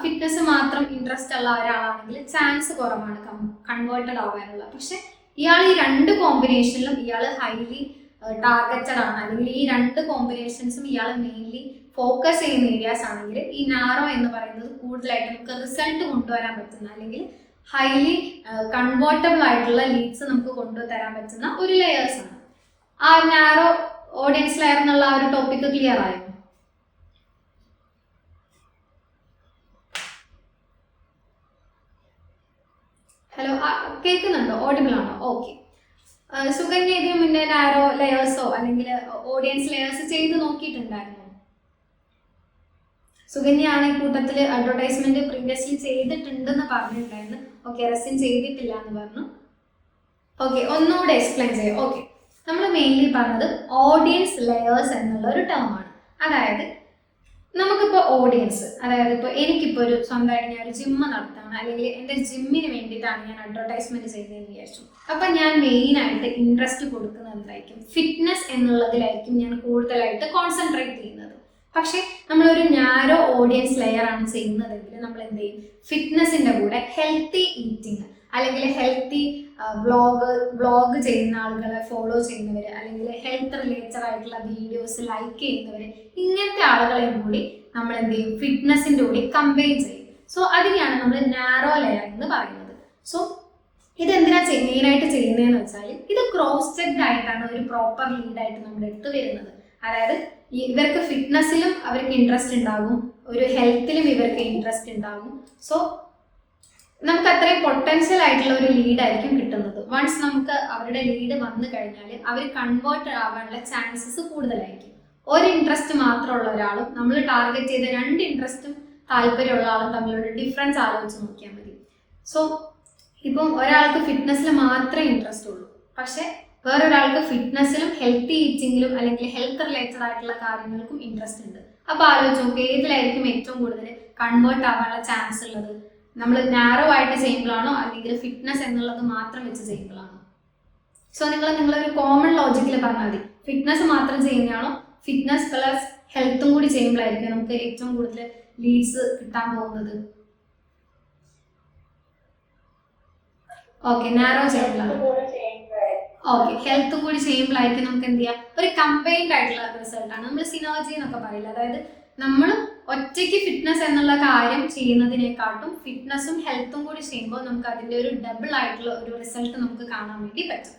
ഫിറ്റ്നസ് മാത്രം ഇൻട്രസ്റ്റ് ഉള്ള ഒരാളാണെങ്കിൽ ചാൻസ് കുറവാണ് കൺവേർട്ടഡ് ആവാനുള്ള. പക്ഷെ ഇയാൾ ഈ രണ്ട് കോമ്പിനേഷനിലും ഇയാൾ ഹൈലി ടാർഗറ്റഡ് ആണ്, അല്ലെങ്കിൽ ഈ രണ്ട് കോമ്പിനേഷൻസും ഇയാൾ മെയിൻലി ഫോക്കസ് ചെയ്യുന്ന ഏരിയാസ് ആണെങ്കിൽ ഈ നാരോ എന്ന് പറയുന്നത് കൂടുതലായിട്ട് നമുക്ക് റിസൾട്ട് കൊണ്ടുവരാൻ പറ്റുന്ന അല്ലെങ്കിൽ ഹൈലി കൺവേർട്ടബിൾ ആയിട്ടുള്ള ലീഡ്സ് നമുക്ക് കൊണ്ടുതരാൻ പറ്റുന്ന ഒരു ലെയേഴ്സ് ആണ്. ആ നാരോ ഓഡിയൻസ് ലെയർ എന്നുള്ള ആ ഒരു ടോപ്പിക് ക്ലിയർ ആയോ? ഹലോ, കേൾക്കുന്നുണ്ടോ? ഓഡിബിൾ ആണോ? ഓക്കെ. സുകന്യ ഇതിന് മുന്നേ നാരോ ലെയേഴ്സോ അല്ലെങ്കിൽ ഓഡിയൻസ് ലെയേഴ്സ് ചെയ്ത് നോക്കിയിട്ടുണ്ടായിരുന്നോ? സുകന്യാണ് ഈ കൂട്ടത്തിൽ അഡ്വർടൈസ്മെന്റ് പ്രീവിയസ്ലി ചെയ്തിട്ടുണ്ടെന്ന് പറഞ്ഞിട്ടുണ്ടായിരുന്നു. ഓക്കെ, റെസിൻ ചെയ്തിട്ടില്ല എന്ന് പറഞ്ഞു. ഓക്കെ, ഒന്നുകൂടെ എക്സ്പ്ലെയിൻ ചെയ്യാം. ഓക്കെ, നമ്മൾ മെയിൻലി പറഞ്ഞത് ഓഡിയൻസ് ലെയേഴ്സ് എന്നുള്ള ഒരു ടേമാണ്. അതായത് നമുക്കിപ്പോൾ ഓഡിയൻസ്, അതായത് ഇപ്പോൾ എനിക്കിപ്പോൾ ഒരു സ്വന്തമായിട്ട് ഞാൻ ഒരു ജിമ്മ് നടത്താണ് അല്ലെങ്കിൽ എൻ്റെ ജിമ്മിന് വേണ്ടിയിട്ടാണ് ഞാൻ അഡ്വർടൈസ്മെന്റ് ചെയ്യുന്നതെന്ന് വിചാരിച്ചു. അപ്പം ഞാൻ മെയിനായിട്ട് ഇൻട്രസ്റ്റ് കൊടുക്കുന്നത് എന്തായിരിക്കും, ഫിറ്റ്നസ് എന്നുള്ളതിലായിരിക്കും ഞാൻ കൂടുതലായിട്ട് കോൺസെൻട്രേറ്റ് ചെയ്യുന്നത്. പക്ഷേ നമ്മളൊരു നാരോ ഓഡിയൻസ് ലെയർ ആണ് ചെയ്യുന്നതെങ്കിൽ നമ്മൾ എന്ത് ചെയ്യും, ഫിറ്റ്നസിൻ്റെ കൂടെ ഹെൽത്തി ഈറ്റിംഗ് അല്ലെങ്കിൽ ഹെൽത്തി വ്ളോഗ് ചെയ്യുന്ന ആളുകളെ ഫോളോ ചെയ്യുന്നവർ അല്ലെങ്കിൽ ഹെൽത്ത് റിലേറ്റഡ് ആയിട്ടുള്ള വീഡിയോസ് ലൈക്ക് ചെയ്യുന്നവർ, ഇങ്ങനത്തെ ആളുകളെയും കൂടി നമ്മൾ എന്ത് ചെയ്യും, ഫിറ്റ്നസിൻ്റെ കൂടി കമ്പൈൻ ചെയ്യും. സോ അതിനെയാണ് നമ്മൾ നാരോ ലെയർ എന്ന് പറയുന്നത്. സോ ഇതെന്തിനാ മെയിനായിട്ട് ചെയ്യുന്നതെന്ന് വെച്ചാൽ ഇത് ക്രോസ് ചെക്ക്ഡ് ആയിട്ടാണ് ഒരു പ്രോപ്പർ ലീഡായിട്ട് നമ്മുടെ അടുത്ത് വരുന്നത്. അതായത് ഇവർക്ക് ഫിറ്റ്നസ്സിലും അവർക്ക് ഇൻട്രസ്റ്റ് ഉണ്ടാകും, ഒരു ഹെൽത്തിലും ഇവർക്ക് ഇൻട്രസ്റ്റ് ഉണ്ടാകും. സോ നമുക്ക് അത്രയും പൊട്ടൻഷ്യൽ ആയിട്ടുള്ള ഒരു ലീഡായിരിക്കും കിട്ടുന്നത്. വൺസ് നമുക്ക് അവരുടെ ലീഡ് വന്നു കഴിഞ്ഞാൽ അവർ കൺവേർട്ട് ആവാനുള്ള ചാൻസസ് കൂടുതലായിരിക്കും. ഒരു ഇൻട്രസ്റ്റ് മാത്രമുള്ള ഒരാളും നമ്മൾ ടാർഗറ്റ് ചെയ്ത 2 ഇൻട്രസ്റ്റും താല്പര്യമുള്ള ആളും തമ്മിലുള്ള ഡിഫറൻസ് ആലോചിച്ച് നോക്കിയാൽ മതി. സോ ഇപ്പം ഒരാൾക്ക് ഫിറ്റ്നസ്സിൽ മാത്രമേ ഇൻട്രസ്റ്റ് ഉള്ളൂ, പക്ഷെ വേറൊരാൾക്ക് ഫിറ്റ്നസ്സിലും ഹെൽത്തി ഈറ്റിങ്ങിലും അല്ലെങ്കിൽ ഹെൽത്ത് റിലേറ്റഡ് ആയിട്ടുള്ള കാര്യങ്ങൾക്കും ഇൻട്രസ്റ്റ് ഉണ്ട്. അപ്പോൾ ആലോചിച്ച് നോക്കുക, ഏതിലായിരിക്കും ഏറ്റവും കൂടുതൽ കൺവേർട്ട് ആവാനുള്ള ചാൻസ് ഉള്ളത്? നമ്മൾ നാരോ ആയിട്ട് ചെയ്യുമ്പോഴാണോ അല്ലെങ്കിൽ ഫിറ്റ്നസ് എന്നുള്ളത് മാത്രം വെച്ച് ചെയ്യുമ്പോഴാണോ? സോ നിങ്ങളൊരു കോമൺ ലോജിക്കിൽ പറഞ്ഞാൽ മതി, ഫിറ്റ്നസ് മാത്രം ചെയ്യുന്നതാണോ ഫിറ്റ്നസ് പ്ലസ് ഹെൽത്തും കൂടി ചെയ്യുമ്പോഴായിരിക്കും നമുക്ക് ഏറ്റവും കൂടുതൽ ലീഡ്സ് കിട്ടാൻ പോകുന്നത്? ഓക്കെ, നാരോ ചെയ്യുമ്പോഴാണ്. ഓക്കെ, ഹെൽത്തും കൂടി ചെയ്യുമ്പോഴായിരിക്കും നമുക്ക് എന്ത് ചെയ്യാം, ഒരു കമ്പൈൻഡ് ആയിട്ടുള്ള റിസൾട്ടാണ്. നമ്മൾ സിനർജി എന്നൊക്കെ പറയില്ല, അതായത് നമ്മൾ ഒറ്റയ്ക്ക് ഫിറ്റ്നസ് എന്നുള്ള കാര്യം ചെയ്യുന്നതിനെക്കാട്ടും ഫിറ്റ്നസും ഹെൽത്തും കൂടി ചെയ്യുമ്പോൾ നമുക്ക് അതിൻ്റെ ഒരു ഡബിൾ ആയിട്ടുള്ള ഒരു റിസൾട്ട് നമുക്ക് കാണാൻ വേണ്ടി പറ്റും.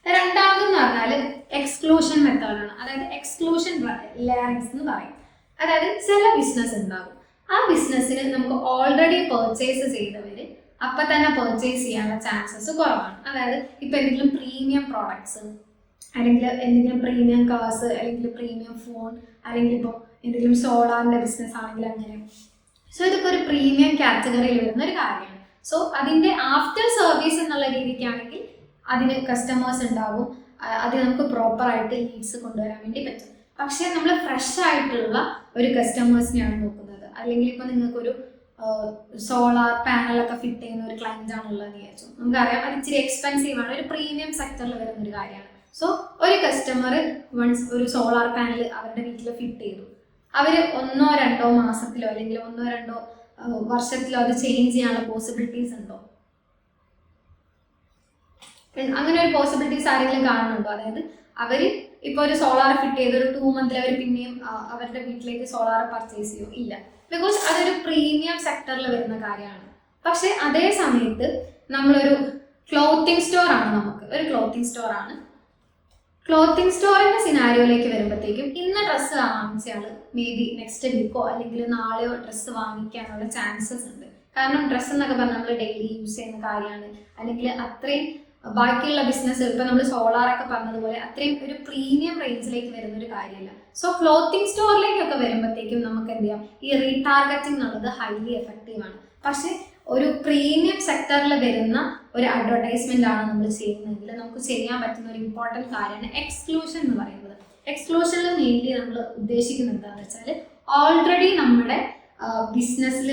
രണ്ടാമതെന്ന് പറഞ്ഞാൽ എക്സ്ക്ലൂഷൻ മെത്തേഡാണ്. അതായത് എക്സ്ക്ലൂഷൻ ലേണിങ്സ് എന്ന് പറയും. അതായത് ചില ബിസിനസ് ഉണ്ടാകും, ആ ബിസിനസ്സിന് നമുക്ക് ഓൾറെഡി പെർച്ചേസ് ചെയ്തവർ അപ്പം തന്നെ പെർച്ചേസ് ചെയ്യാനുള്ള ചാൻസസ് കുറവാണ്. അതായത് ഇപ്പം എന്തെങ്കിലും പ്രീമിയം പ്രോഡക്ട്സ്, അല്ലെങ്കിൽ എന്തെങ്കിലും പ്രീമിയം കാർസ്, അല്ലെങ്കിൽ പ്രീമിയം ഫോൺ, അല്ലെങ്കിൽ ഇപ്പോൾ എന്തെങ്കിലും സോളാറിൻ്റെ ബിസിനസ് ആണെങ്കിൽ അങ്ങനെ. സോ ഇതൊക്കെ ഒരു പ്രീമിയം കാറ്റഗറിയിൽ വരുന്ന ഒരു കാര്യമാണ്. സോ അതിൻ്റെ ആഫ്റ്റർ സർവീസ് എന്നുള്ള രീതിക്കാണെങ്കിൽ അതിന് കസ്റ്റമേഴ്സ് ഉണ്ടാകും, അത് നമുക്ക് പ്രോപ്പറായിട്ട് ലീഡ്സ് കൊണ്ടുവരാൻ വേണ്ടി പറ്റും. പക്ഷേ നമ്മൾ ഫ്രഷ് ആയിട്ടുള്ള ഒരു കസ്റ്റമേഴ്സിനെയാണ് നോക്കുന്നത്. അല്ലെങ്കിൽ ഇപ്പോൾ നിങ്ങൾക്കൊരു സോളാർ പാനലൊക്കെ ഫിറ്റ് ചെയ്യുന്ന ഒരു ക്ലയൻ്റ് ആണുള്ളതെന്ന് വിചാരിച്ചു, നമുക്കറിയാം അത് ഇച്ചിരി എക്സ്പെൻസീവ് ആണ്, ഒരു പ്രീമിയം സെക്ടറിൽ വരുന്ന ഒരു കാര്യമാണ്. സോ ഒരു കസ്റ്റമർ വൺസ് ഒരു സോളാർ പാനൽ അവരുടെ വീട്ടിൽ ഫിറ്റ് ചെയ്തു, അവർ 1-2 മാസത്തിലോ അല്ലെങ്കിൽ 1-2 വർഷത്തിലോ അത് ചേഞ്ച് ചെയ്യാനുള്ള പോസിബിലിറ്റീസ് ഉണ്ടോ? അങ്ങനെ ഒരു പോസിബിലിറ്റീസ് ആരെങ്കിലും കാണുന്നുണ്ടോ? അതായത് അവർ ഇപ്പോൾ ഒരു സോളാർ ഫിറ്റ് ചെയ്ത് ഒരു 2 മന്തിൽ അവർ പിന്നെയും അവരുടെ വീട്ടിലേക്ക് സോളാർ പർച്ചേസ് ചെയ്യോ? ഇല്ല, ബിക്കോസ് അതൊരു പ്രീമിയം സെക്ടറിൽ വരുന്ന കാര്യമാണ്. പക്ഷെ അതേ സമയത്ത് നമ്മളൊരു ക്ലോത്തിങ് സ്റ്റോർ ആണ്, നമുക്ക് ഒരു ക്ലോത്തിങ് സ്റ്റോർ ആണ്. ക്ലോത്തിങ് സ്റ്റോറിന്റെ സിനാരിയോയിലേക്ക് വരുമ്പോഴത്തേക്കും ഇന്ന് ഡ്രസ്സ് വാങ്ങിച്ചയാൾ മേ ബി നെക്സ്റ്റ് വീക്കോ അല്ലെങ്കിൽ നാളെയോ ഡ്രസ്സ് വാങ്ങിക്കാനുള്ള ചാൻസസ് ഉണ്ട്. കാരണം ഡ്രസ്സ് എന്നൊക്കെ പറഞ്ഞാൽ നമ്മൾ ഡെയിലി യൂസ് ചെയ്യുന്ന കാര്യമാണ്, അല്ലെങ്കിൽ അത്രയും ബാക്കിയുള്ള ബിസിനസ് ഇപ്പം നമ്മൾ സോളാറൊക്കെ പറഞ്ഞതുപോലെ അത്രയും ഒരു പ്രീമിയം റേഞ്ചിലേക്ക് വരുന്ന ഒരു കാര്യമല്ല. സോ ക്ലോത്തിങ് സ്റ്റോറിലേക്കൊക്കെ വരുമ്പോഴത്തേക്കും നമുക്ക് എന്ത് ചെയ്യാം, ഈ റീടാർഗറ്റിംഗ് എന്നുള്ളത് ഹൈലി എഫക്റ്റീവ് ആണ്. പക്ഷെ ഒരു പ്രീമിയം സെക്ടറിൽ വരുന്ന ഒരു അഡ്വർടൈസ്മെന്റ് ആണ് നമ്മൾ ചെയ്യുന്നതെങ്കിൽ നമുക്ക് ചെയ്യാൻ പറ്റുന്ന ഒരു ഇമ്പോർട്ടൻറ്റ് കാര്യമാണ് എക്സ്ക്ലൂഷൻ എന്ന് പറയുന്നത്. എക്സ്ക്ലൂഷനിൽ മെയിൻലി നമ്മൾ ഉദ്ദേശിക്കുന്നത് എന്താണെന്ന് വെച്ചാൽ ഓൾറെഡി നമ്മുടെ ബിസിനസ്സിൽ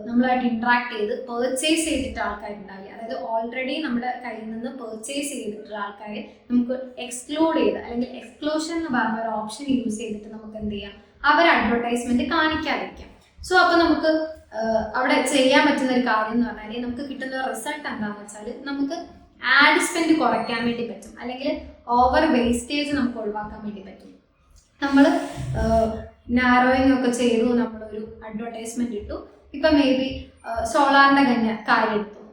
നമ്മളായിട്ട് ഇൻട്രാക്ട് ചെയ്ത് പെർച്ചേസ് ചെയ്തിട്ട് ആൾക്കാരുണ്ടാവില്ല, അതായത് ഓൾറെഡി നമ്മുടെ കയ്യിൽ നിന്ന് പെർച്ചേസ് ചെയ്തിട്ടുള്ള ആൾക്കാരെ നമുക്ക് എക്സ്ക്ലൂഡ് ചെയ്ത് അല്ലെങ്കിൽ എക്സ്ക്ലൂഷൻ എന്ന് പറഞ്ഞ ഒരു ഓപ്ഷൻ യൂസ് ചെയ്തിട്ട് നമുക്ക് എന്ത് ചെയ്യാം, അവർ അഡ്വർടൈസ്മെന്റ് കാണിക്കാതിരിക്കാം. സോ അപ്പോൾ നമുക്ക് അവിടെ ചെയ്യാൻ പറ്റുന്ന ഒരു കാര്യം എന്ന് പറഞ്ഞാൽ നമുക്ക് കിട്ടുന്ന റിസൾട്ട് എന്താണെന്ന് വെച്ചാൽ നമുക്ക് ആഡ് സ്പെൻഡ് കുറയ്ക്കാൻ വേണ്ടി പറ്റും, അല്ലെങ്കിൽ ഓവർ വേസ്റ്റേജ് നമുക്ക് ഒഴിവാക്കാൻ വേണ്ടി പറ്റും. നമ്മൾ നാരോയിങ് ഒക്കെ ചെയ്തു, നമ്മളൊരു അഡ്വർടൈസ്മെന്റ് ഇട്ടു. ഇപ്പം മേ ബി സോളാറിൻ്റെ കാര്യം എടുത്തു,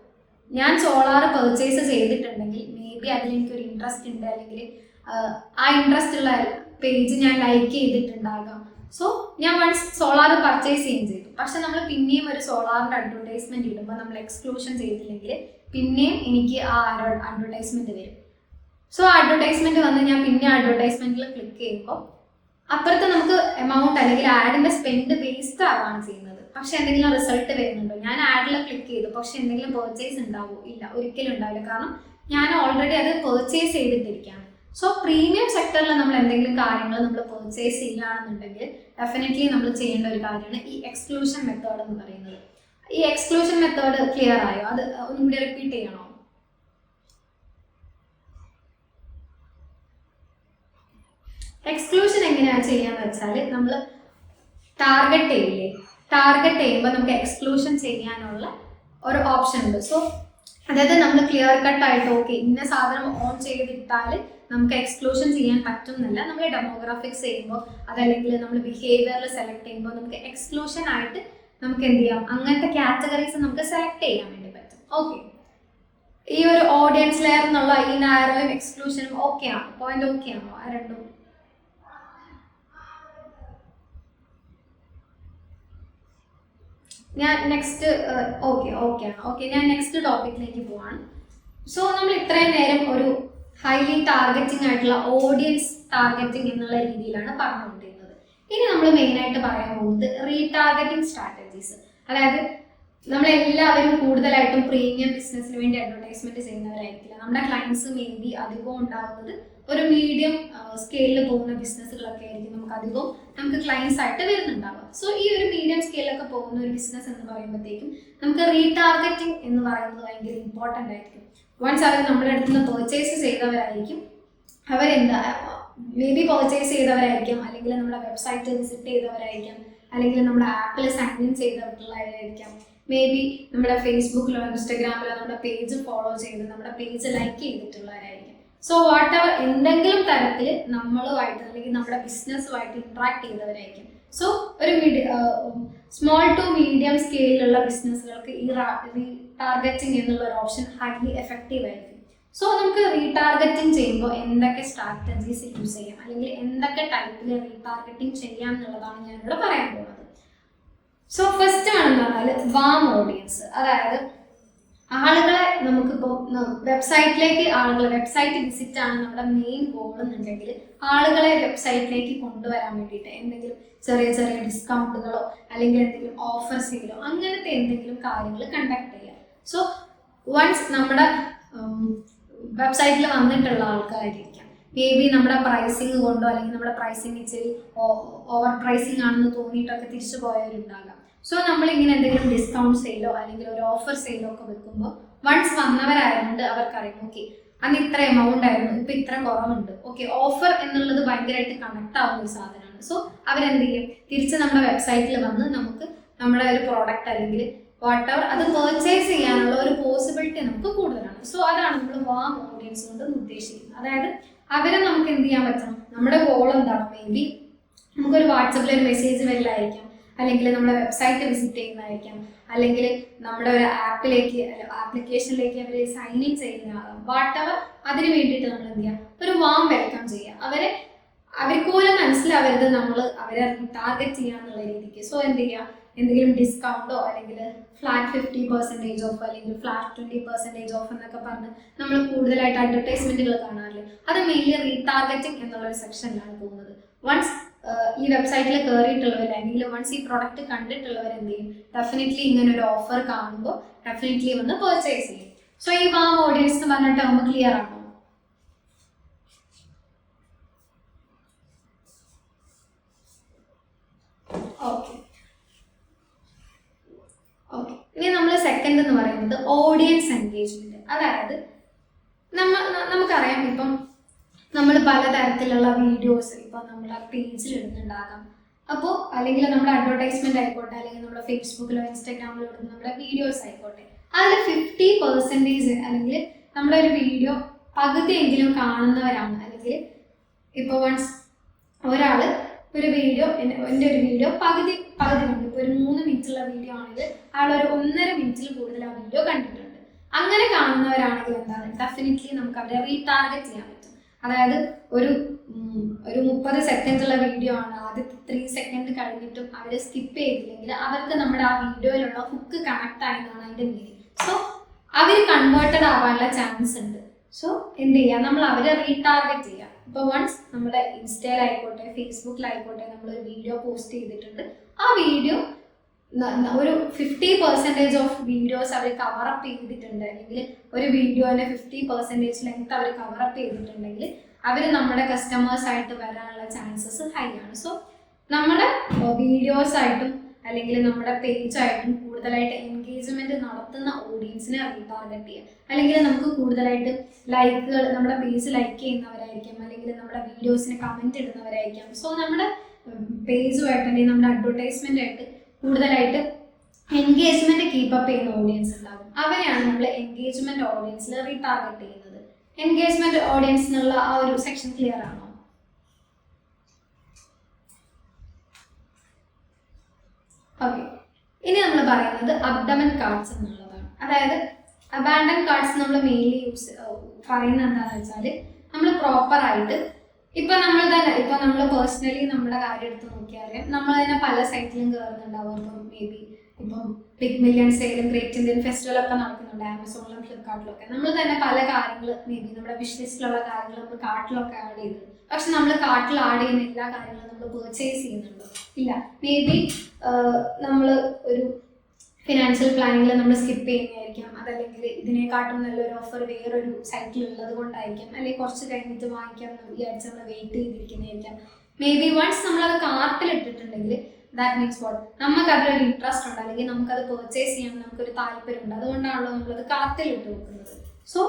ഞാൻ സോളാർ പെർച്ചേസ് ചെയ്തിട്ടുണ്ടെങ്കിൽ മേ ബി അതിൽ എനിക്കൊരു ഇൻട്രസ്റ്റ് ഉണ്ട്, അല്ലെങ്കിൽ ആ ഇൻട്രസ്റ്റ് ഉള്ള പേജ് ഞാൻ ലൈക്ക് ചെയ്തിട്ടുണ്ടാകാം. സോ ഞാൻ വൺസ് സോളാർ പർച്ചേസ് ചെയ്യുകയും ചെയ്തു. പക്ഷെ നമ്മൾ പിന്നെയും ഒരു സോളാറിൻ്റെ അഡ്വർടൈസ്മെന്റ് ഇടുമ്പോൾ നമ്മൾ എക്സ്ക്ലൂഷൻ ചെയ്തില്ലെങ്കിൽ പിന്നെയും എനിക്ക് ആ അഡ്വർടൈസ്മെന്റ് വരും. സോ അഡ്വർടൈസ്മെന്റ് വന്ന് ഞാൻ പിന്നെ അഡ്വർടൈസ്മെന്റിൽ ക്ലിക്ക് ചെയ്യുമ്പോൾ അപ്പുറത്ത് നമുക്ക് എമൗണ്ട് അല്ലെങ്കിൽ ആഡിന്റെ സ്പെൻഡ് വേസ്റ്റ് ആവാണ് ചെയ്യുന്നത്. പക്ഷെ എന്തെങ്കിലും റിസൾട്ട് വരുന്നുണ്ടോ? ഞാൻ ആഡിൽ ക്ലിക്ക് ചെയ്തു, പക്ഷെ എന്തെങ്കിലും പെർച്ചേസ് ഉണ്ടാവുമോ? ഇല്ല, ഒരിക്കലും ഉണ്ടാവില്ല. കാരണം ഞാൻ ഓൾറെഡി അത് പെർച്ചേസ് ചെയ്തിട്ടിരിക്കുകയാണ്. സോ പ്രീമിയം സെക്ടറിൽ നമ്മൾ എന്തെങ്കിലും കാര്യങ്ങൾ നമ്മൾ പെർച്ചേസ് ചെയ്യുകയാണെന്നുണ്ടെങ്കിൽ ഡെഫിനറ്റ്ലി നമ്മൾ ചെയ്യേണ്ട ഒരു കാര്യമാണ് ഈ എക്സ്ക്ലൂഷൻ മെത്തേഡ് എന്ന് പറയുന്നത്. ഈ എക്സ്ക്ലൂഷൻ മെത്തേഡ് ക്ലിയർ ആയോ? അത് ഒന്നും കൂടി റിപ്പീറ്റ് ചെയ്യണോ? എക്സ്ക്ലൂഷൻ എങ്ങനെയാണ് ചെയ്യാന്ന് വെച്ചാൽ നമ്മൾ ടാർഗറ്റ് ചെയ്യില്ലേ, ടാർഗറ്റ് ചെയ്യുമ്പോൾ നമുക്ക് എക്സ്ക്ലൂഷൻ ചെയ്യാനുള്ള ഒരു ഓപ്ഷൻ ഉണ്ട്. സോ അതായത് നമ്മൾ ക്ലിയർ കട്ടായിട്ട് ഓക്കെ ഇന്ന സാധനം ഓൺ ചെയ്തിട്ടാൽ നമുക്ക് എക്സ്ക്ലൂഷൻ ചെയ്യാൻ പറ്റുന്നില്ല. നമ്മൾ ഡെമോഗ്രാഫിക്സ് ചെയ്യുമ്പോൾ അതല്ലെങ്കിൽ നമ്മൾ ബിഹേവിയറിൽ സെലക്ട് ചെയ്യുമ്പോൾ നമുക്ക് എക്സ്ക്ലൂഷൻ ആയിട്ട് നമുക്ക് എന്ത് ചെയ്യാം, അങ്ങനത്തെ കാറ്റഗറീസ് നമുക്ക് സെലക്ട് ചെയ്യാൻ വേണ്ടി പറ്റും. ഓക്കെ, ഈ ഒരു ഓഡിയൻസ് ലെയർ എന്നുള്ള ഈ നാരോയും എക്സ്ക്ലൂഷനും ഓക്കെ ആണോ? പോയിന്റ് ഓക്കെ ആണോ? ആ രണ്ടും ഞാൻ നെക്സ്റ്റ് ഞാൻ നെക്സ്റ്റ് ടോപ്പിക്കിലേക്ക് പോവാണ്. സോ നമ്മൾ ഇത്രയും നേരം ഒരു ഹൈലി ടാർഗറ്റിംഗ് ആയിട്ടുള്ള ഓഡിയൻസ് ടാർഗറ്റിംഗ് എന്നുള്ള രീതിയിലാണ് പറഞ്ഞുകൊണ്ടിരുന്നത്. ഇനി നമ്മൾ മെയിനായിട്ട് പറയാൻ പോകുന്നത് റീടാർഗറ്റിംഗ് സ്ട്രാറ്റജീസ്. അതായത് നമ്മളെല്ലാവരും കൂടുതലായിട്ടും പ്രീമിയം ബിസിനസ്സിന് വേണ്ടി അഡ്വർടൈസ്മെന്റ് ചെയ്യുന്നവരായിരിക്കില്ല. നമ്മുടെ ക്ലയൻസ് മേ ബി അധികവും ഉണ്ടാകുന്നത് ഒരു മീഡിയം സ്കെയിലിൽ പോകുന്ന ബിസിനസ്സുകളൊക്കെ ആയിരിക്കും നമുക്ക് ക്ലയൻസ് ആയിട്ട് വരുന്നുണ്ടാവുക. സോ ഈ ഒരു മീഡിയം സ്കെയിലൊക്കെ പോകുന്ന ഒരു ബിസിനസ് എന്ന് പറയുമ്പോഴത്തേക്കും നമുക്ക് റീടാർഗറ്റിംഗ് എന്ന് പറയുന്നത് ഭയങ്കര ഇമ്പോർട്ടൻ്റ് ആയിരിക്കും. വൺസ് അവർ നമ്മുടെ അടുത്ത് നിന്ന് പർച്ചേസ് ചെയ്തവരായിരിക്കും, അവരെന്താ മേ ബി പർച്ചേസ് ചെയ്തവരായിരിക്കും, അല്ലെങ്കിൽ നമ്മുടെ വെബ്സൈറ്റ് വിസിറ്റ് ചെയ്തവരായിരിക്കും, അല്ലെങ്കിൽ നമ്മുടെ ആപ്പിൽ സൈൻ ഇൻ ചെയ്തിട്ടുള്ളവരായിരിക്കാം, മേ ബി നമ്മുടെ ഫേസ്ബുക്കിലോ ഇൻസ്റ്റഗ്രാമിലോ നമ്മുടെ പേജ് ഫോളോ ചെയ്ത് നമ്മുടെ പേജ് ലൈക്ക് ചെയ്തിട്ടുള്ളവരായിരിക്കും. സോ വാട്ട് എവർ എന്തെങ്കിലും തരത്തിൽ നമ്മളുമായിട്ട് അല്ലെങ്കിൽ നമ്മുടെ ബിസിനസ്സുമായിട്ട് ഇൻട്രാക്ട് ചെയ്തവരായിരിക്കും. സോ ഒരു സ്മോൾ ടു മീഡിയം സ്കെയിലുള്ള ബിസിനസ്സുകൾക്ക് ഈ റീടാർഗറ്റിംഗ് എന്നുള്ള ഒരു ഓപ്ഷൻ ഹൈലി എഫക്റ്റീവ് ആയിരിക്കും. സോ നമുക്ക് റീടാർഗറ്റിംഗ് ചെയ്യുമ്പോൾ എന്തൊക്കെ സ്ട്രാറ്റജീസ് യൂസ് ചെയ്യാം, അല്ലെങ്കിൽ എന്തൊക്കെ ടൈപ്പിൽ റീടാർഗറ്റിംഗ് ചെയ്യാം എന്നുള്ളതാണ് ഞാനിവിടെ പറയാൻ പോകുന്നത്. സോ ഫസ്റ്റ് ആണെന്ന് പറഞ്ഞാൽ വാം ഓഡിയൻസ്. അതായത് ആളുകളെ നമുക്കിപ്പോൾ വെബ്സൈറ്റ് വിസിറ്റ് ആണ് നമ്മുടെ മെയിൻ ഗോൾ എന്നുണ്ടെങ്കിൽ ആളുകളെ വെബ്സൈറ്റിലേക്ക് കൊണ്ടുവരാൻ വേണ്ടിയിട്ട് എന്തെങ്കിലും ചെറിയ ചെറിയ ഡിസ്കൗണ്ടുകളോ അല്ലെങ്കിൽ എന്തെങ്കിലും ഓഫർ സെയിലോ അങ്ങനത്തെ എന്തെങ്കിലും കാര്യങ്ങൾ കണ്ടക്ട് ചെയ്യുക. സോ വൺസ് നമ്മുടെ വെബ്സൈറ്റിൽ വന്നിട്ടുള്ള ആൾക്കാരായിരിക്കാം, മേ ബി നമ്മുടെ പ്രൈസിങ് കൊണ്ടോ അല്ലെങ്കിൽ നമ്മുടെ പ്രൈസിങ് ഇച്ചിരി ഓവർ പ്രൈസിങ് ആണെന്ന് തോന്നിയിട്ടൊക്കെ തിരിച്ചു പോയവരുണ്ടാകാം. സോ നമ്മളിങ്ങനെ എന്തെങ്കിലും ഡിസ്കൗണ്ട് സെയിലോ അല്ലെങ്കിൽ ഒരു ഓഫർ സെയിലോ ഒക്കെ വെക്കുമ്പോൾ വൺസ് വന്നവരായതുകൊണ്ട് അവർക്കറിയാം ഓക്കെ അന്ന് ഇത്ര എമൗണ്ട് ആയിരുന്നു, ഇപ്പം ഇത്ര കുറവുണ്ട്, ഓക്കെ ഓഫർ എന്നുള്ളത് ഭയങ്കരമായിട്ട് കണക്ട് ആവുന്ന ഒരു സാധനമാണ്. സോ അവരെന്ത് ചെയ്യും, തിരിച്ച് നമ്മുടെ വെബ്സൈറ്റിൽ വന്ന് നമുക്ക് നമ്മുടെ ഒരു പ്രോഡക്റ്റ് അല്ലെങ്കിൽ വാട്ട് എവർ അത് പർച്ചേസ് ചെയ്യാനുള്ള ഒരു പോസിബിലിറ്റി നമുക്ക് കൂടുതലാണ്. സോ അതാണ് നമ്മൾ വാം ഓഡിയൻസ് കൊണ്ട് ഉദ്ദേശിക്കുന്നത്. അതായത് അവരെ നമുക്ക് എന്ത് ചെയ്യാൻ പറ്റണം, നമ്മുടെ ഗോൾ എന്താണ്, മേ ബി നമുക്കൊരു വാട്സപ്പിൽ ഒരു മെസ്സേജ് വരില്ലായിരിക്കാം, അല്ലെങ്കിൽ നമ്മുടെ വെബ്സൈറ്റ് വിസിറ്റ് ചെയ്യുന്നതായിരിക്കാം, അല്ലെങ്കിൽ നമ്മുടെ ഒരു ആപ്ലിക്കേഷനിലേക്ക് അവർ സൈൻ ഇൻ ചെയ്യുന്നതാകാം, വാട്ട് എവർ. അതിന് വേണ്ടിയിട്ട് നമ്മൾ എന്ത് ചെയ്യുക, ഒരു വാം വെൽക്കം ചെയ്യുക. അവർക്ക് പോലും മനസ്സിലാവരുത് നമ്മൾ അവരെ ടാർഗറ്റ് ചെയ്യുക എന്നുള്ള രീതിക്ക്. സോ എന്ത് ചെയ്യുക, എന്തെങ്കിലും ഡിസ്കൗണ്ടോ അല്ലെങ്കിൽ ഫ്ലാറ്റ് 50% ഓഫ് അല്ലെങ്കിൽ ഫ്ലാറ്റ് 20% ഓഫ് എന്നൊക്കെ പറഞ്ഞ് നമ്മൾ കൂടുതലായിട്ട് അഡ്വർടൈസ്മെന്റുകൾ കാണാറില്ല. അത് മെയിൻലി റീടാർഗറ്റിംഗ് എന്നുള്ളൊരു സെക്ഷനിലാണ് പോകുന്നത്. വൺസ് ഈ വെബ്സൈറ്റിൽ കയറിയിട്ടുള്ളവർ അല്ലെങ്കിൽ വൺസ് ഈ പ്രൊഡക്റ്റ് കണ്ടിട്ടുള്ളവർ എന്ത് ചെയ്യും, ഡെഫിനറ്റ്ലി ഇങ്ങനെ ഒരു ഓഫർ കാണുമ്പോൾ ഡെഫിനറ്റ്ലി വന്ന് പർച്ചേസ് ചെയ്യും. സോ ഈ വാം ഓഡിയൻസ് എന്ന് പറഞ്ഞ ടേം ക്ലിയർ ആണോ? ഓക്കെ. ഇനി നമ്മൾ സെക്കൻഡ് എന്ന് പറയുന്നത് ഓഡിയൻസ് എൻഗേജ്മെന്റ്. അതായത് നമുക്കറിയാം ഇപ്പം നമ്മൾ പലതരത്തിലുള്ള വീഡിയോസ് ഇപ്പം നമ്മുടെ പേജിൽ ഇടുന്നുണ്ടാകാം. അപ്പോൾ അല്ലെങ്കിൽ നമ്മുടെ അഡ്വർടൈസ്മെന്റ് ആയിക്കോട്ടെ, അല്ലെങ്കിൽ നമ്മുടെ ഫേസ്ബുക്കിലോ ഇൻസ്റ്റാഗ്രാമിലോ ഇടുന്ന നമ്മുടെ വീഡിയോസ് ആയിക്കോട്ടെ, അതിൽ 50% അല്ലെങ്കിൽ നമ്മുടെ ഒരു വീഡിയോ പകുതിയെങ്കിലും കാണുന്നവരാണ്. അല്ലെങ്കിൽ ഇപ്പോൾ വൺസ് ഒരാൾ ഒരു വീഡിയോ എൻ്റെ ഒരു വീഡിയോ പകുതി കണ്ടു, ഇപ്പോൾ ഒരു 3 മിനിറ്റുള്ള വീഡിയോ ആണെങ്കിൽ ആൾ ഒരു 1.5 മിനിറ്റിൽ കൂടുതൽ ആ വീഡിയോ കണ്ടിട്ടുണ്ട്. അങ്ങനെ കാണുന്നവരാണെങ്കിൽ എന്താണ്, ഡെഫിനറ്റ്ലി നമുക്ക് അവരെ റീടാർഗറ്റ് ചെയ്യാൻ പറ്റും. അതായത് ഒരു 30 സെക്കൻഡുള്ള വീഡിയോ ആണ്, ആദ്യത്തെ 3 സെക്കൻഡ് കഴിഞ്ഞിട്ടും അവർ സ്കിപ്പ് ചെയ്തില്ലെങ്കിൽ അവർക്ക് നമ്മുടെ ആ വീഡിയോയിലുള്ള ഹുക്ക് കണക്ട് ആയെന്നാണ് അതിൻ്റെ മീനിങ്. സോ അവർ കൺവേർട്ടഡ് ആവാനുള്ള ചാൻസ് ഉണ്ട്. സോ എന്ത് ചെയ്യുക, നമ്മൾ അവരെ റീടാർഗറ്റ് ചെയ്യുക. ഇപ്പോൾ വൺസ് നമ്മുടെ ഇൻസ്റ്റയിലായിക്കോട്ടെ ഫേസ്ബുക്കിലായിക്കോട്ടെ നമ്മളൊരു വീഡിയോ പോസ്റ്റ് ചെയ്തിട്ടുണ്ട്, ആ വീഡിയോ ഒരു 50% ഓഫ് വീഡിയോസ് അവർ കവറപ്പ് ചെയ്തിട്ടുണ്ട്, അല്ലെങ്കിൽ ഒരു വീഡിയോന്റെ 50% ലെങ്ത് അവർ കവറപ്പ് ചെയ്തിട്ടുണ്ടെങ്കിൽ അവർ നമ്മുടെ കസ്റ്റമേഴ്സ് ആയിട്ട് വരാനുള്ള ചാൻസസ് ഹൈ ആണ്. സോ നമ്മുടെ വീഡിയോസായിട്ടും അല്ലെങ്കിൽ നമ്മുടെ പേജായിട്ടും കൂടുതലായിട്ട് എൻഗേജ്മെന്റ് നടത്തുന്ന ഓഡിയൻസിനെ റീടാർഗറ്റ് ചെയ്യുക. അല്ലെങ്കിൽ നമുക്ക് കൂടുതലായിട്ട് ലൈക്കുകൾ, നമ്മുടെ പേജ് ലൈക്ക് ചെയ്യുന്നവരായിരിക്കാം, അല്ലെങ്കിൽ നമ്മുടെ വീഡിയോസിന് കമന്റ് ഇടുന്നവരായിരിക്കാം. സോ നമ്മുടെ പേജുമായിട്ട് അല്ലെങ്കിൽ നമ്മുടെ അഡ്വർടൈസ്മെന്റ് ആയിട്ട് കൂടുതലായിട്ട് എൻഗേജ്മെന്റ് കീപ്പപ്പ് ചെയ്യുന്ന ഓഡിയൻസ് ഉണ്ടാകും. അവരെയാണ് നമ്മൾ എൻഗേജ്മെന്റ് ഓഡിയൻസിൽ റീടാർഗറ്റ് ചെയ്യുന്നത്. എൻഗേജ്മെന്റ് ഓഡിയൻസ് എന്നുള്ള ആ ഒരു സെക്ഷൻ ക്ലിയർ ആണോ? ഓക്കെ. ഇനി നമ്മൾ പറയുന്നത് അബ്ഡമൻ കാർഡ്സ് എന്നുള്ളതാണ്. അതായത് അബാൻഡൻ കാർഡ്സ് നമ്മൾ മെയിൻലി പറയുന്നത് എന്താണെന്ന് വെച്ചാൽ നമ്മൾ പ്രോപ്പറായിട്ട് ഇപ്പം നമ്മൾ പേഴ്സണലി നമ്മുടെ കാര്യം എടുത്ത് നോക്കിയാൽ നമ്മൾ തന്നെ പല സൈറ്റിലും കയറുന്നുണ്ടാവും. ഇപ്പം മേ ബി ഇപ്പം ബിഗ് മില്യൺ സെയിലും ഗ്രേറ്റ് ഇന്ത്യൻ ഫെസ്റ്റിവൽ ഒക്കെ നടക്കുന്നുണ്ട് ആമസോണിലും ഫ്ലിപ്കാർട്ടിലൊക്കെ. നമ്മൾ തന്നെ പല കാര്യങ്ങൾ മേ ബി നമ്മുടെ വിഷ് ലിസ്റ്റിലുള്ള കാര്യങ്ങൾ നമ്മൾ കാർട്ടിലൊക്കെ ആഡ് ചെയ്തു. പക്ഷെ നമ്മൾ കാർട്ടിൽ ആഡ് ചെയ്യുന്ന എല്ലാ കാര്യങ്ങളും നമ്മൾ പെർച്ചേസ് ചെയ്യുന്നുണ്ടോ? ഇല്ല. മേ ബി നമ്മൾ ഒരു ഫിനാൻഷ്യൽ പ്ലാനിങ്ങിൽ നമ്മൾ സ്കിപ്പ് ചെയ്യുന്നതായിരിക്കാം, അതല്ലെങ്കിൽ ഇതിനെക്കാട്ടും നല്ലൊരു ഓഫർ വേറൊരു സൈറ്റിൽ ഉള്ളത് കൊണ്ടായിരിക്കാം, അല്ലെങ്കിൽ കുറച്ച് കഴിഞ്ഞിട്ട് വാങ്ങിക്കാം എന്ന് വിചാരിച്ച് നമ്മൾ വെയിറ്റ് ചെയ്തിരിക്കുന്നതായിരിക്കാം. മേ ബി വൺസ് നമ്മളത് കാർട്ടിൽ ഇട്ടിട്ടുണ്ടെങ്കിൽ ദാറ്റ് മീൻസ് വാട്ട്, നമുക്ക് അതിലൊരു ഇൻട്രസ്റ്റ് ഉണ്ട്, അല്ലെങ്കിൽ നമുക്കത് പെർച്ചേസ് ചെയ്യാൻ നമുക്കൊരു താല്പര്യമുണ്ട്, അതുകൊണ്ടാണല്ലോ നമ്മളത് കാർട്ടിൽ ഇട്ട് വെക്കുന്നത്. സോ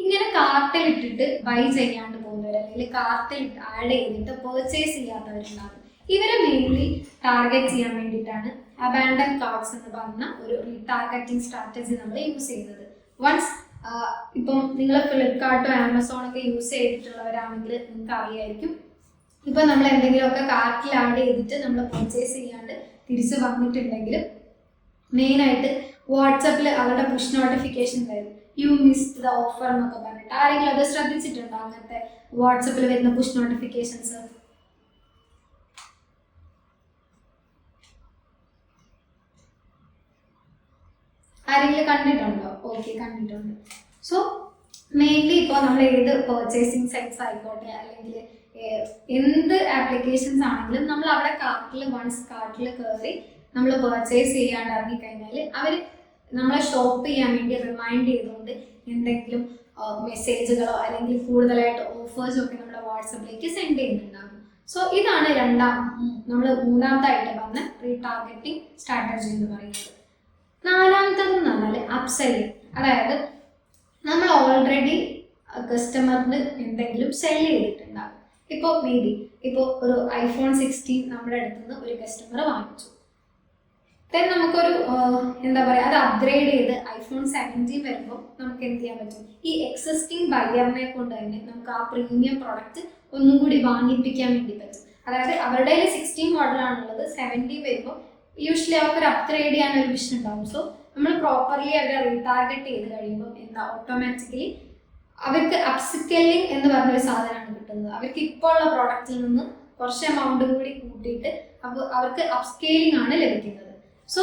ഇങ്ങനെ കാർട്ടിൽ ഇട്ടിട്ട് ബൈ ചെയ്യാണ്ട് പോകുന്നവർ, അല്ലെങ്കിൽ കാർട്ടിൽ ആഡ് ചെയ്തിട്ട് പെർച്ചേസ് ചെയ്യാത്തവരുണ്ടാകും. ഇവരെ മെയിൻലി ടാർഗറ്റ് ചെയ്യാൻ വേണ്ടിയിട്ടാണ് അബാൻഡൻ കാർഡ്സ് എന്ന് പറഞ്ഞ ഒരു റീടാർഗറ്റിംഗ് സ്ട്രാറ്റജി നമ്മൾ യൂസ് ചെയ്യുന്നത്. വൺസ് ഇപ്പം നിങ്ങൾ ഫ്ലിപ്കാർട്ടോ ആമസോണൊക്കെ യൂസ് ചെയ്തിട്ടുള്ളവരാണെങ്കിൽ നിങ്ങൾക്ക് അറിയായിരിക്കും, ഇപ്പം നമ്മൾ എന്തെങ്കിലുമൊക്കെ കാർട്ടിൽ ആഡ് ചെയ്തിട്ട് നമ്മൾ പർച്ചേസ് ചെയ്യാണ്ട് തിരിച്ച് വന്നിട്ടുണ്ടെങ്കിൽ മെയിനായിട്ട് വാട്സപ്പിൽ അവരുടെ പുഷ് നോട്ടിഫിക്കേഷൻ വരും, യു മിസ്ഡ് ദ ഓഫർ എന്നൊക്കെ പറഞ്ഞിട്ട്. ആരെങ്കിലും അത് ശ്രദ്ധിച്ചിട്ടുണ്ടോ? അങ്ങനത്തെ വാട്സപ്പിൽ വരുന്ന പുഷ് നോട്ടിഫിക്കേഷൻസ് ആരെങ്കിലും കണ്ടിട്ടുണ്ടോ? ഓക്കെ, കണ്ടിട്ടുണ്ട്. സോ മെയിൻലി ഇപ്പോൾ നമ്മൾ ഏത് പർച്ചേസിങ് സൈറ്റ്സ് ആയിക്കോട്ടെ, അല്ലെങ്കിൽ എന്ത് ആപ്ലിക്കേഷൻസ് ആണെങ്കിലും നമ്മൾ അവിടെ വൺസ് കാർട്ടിൽ കയറി നമ്മൾ പർച്ചേസ് ചെയ്യാണ്ട് ഇറങ്ങിക്കഴിഞ്ഞാൽ അവർ നമ്മളെ ഷോപ്പ് ചെയ്യാൻ വേണ്ടി റിമൈൻഡ് ചെയ്തുകൊണ്ട് എന്തെങ്കിലും മെസ്സേജുകളോ അല്ലെങ്കിൽ കൂടുതലായിട്ട് ഓഫേഴ്സോ ഒക്കെ നമ്മുടെ വാട്സപ്പിലേക്ക് സെൻഡ് ചെയ്യുന്നുണ്ടാകും. സോ ഇതാണ് നമ്മൾ മൂന്നാമതായിട്ട് പറഞ്ഞ റീടാർഗറ്റിംഗ് സ്ട്രാറ്റജി എന്ന് പറയുന്നത്. നാലാമത്തെന്ന് പറഞ്ഞാൽ അപ്സെല്ലിംഗ്. അതായത് നമ്മൾ ഓൾറെഡി കസ്റ്റമറിന് എന്തെങ്കിലും സെൽ ചെയ്തിട്ടുണ്ടാകും. ഇപ്പോൾ മേ ബി ഇപ്പോൾ ഒരു iPhone 16 നമ്മുടെ അടുത്ത് നിന്ന് ഒരു കസ്റ്റമർ വാങ്ങിച്ചു. ദെൻ നമുക്കൊരു എന്താ പറയുക, അത് അപ്ഗ്രേഡ് ചെയ്ത് iPhone 17 വരുമ്പോൾ നമുക്ക് എന്ത് ചെയ്യാൻ പറ്റും? ഈ എക്സിസ്റ്റിംഗ് ബയറിനെ കൊണ്ട് തന്നെ നമുക്ക് ആ പ്രീമിയം പ്രോഡക്റ്റ് ഒന്നും കൂടി വാങ്ങിപ്പിക്കാൻ വേണ്ടി പറ്റും. അതായത് അവരുടെ 16 മോഡലാണുള്ളത്, 17 വരുമ്പോൾ യൂഷ്വലി അവർക്കൊരു അപ്ഗ്രേഡ് ചെയ്യാനൊരു വിഷൻ ഉണ്ടാവും. സോ നമ്മൾ പ്രോപ്പർലി അവരെ റീടാർഗറ്റ് ചെയ്ത് കഴിയുമ്പോൾ എന്താ, ഓട്ടോമാറ്റിക്കലി അവർക്ക് അപ്സ്കെല്ലിംഗ് എന്ന് പറഞ്ഞൊരു സാധനമാണ് കിട്ടുന്നത്. അവർക്ക് ഇപ്പോൾ ഉള്ള പ്രോഡക്റ്റിൽ നിന്ന് കുറച്ച് എമൗണ്ടും കൂടി കൂട്ടിയിട്ട് അപ്പോൾ അവർക്ക് അപ്സ്കെയിലിംഗ് ആണ് ലഭിക്കുന്നത്. സോ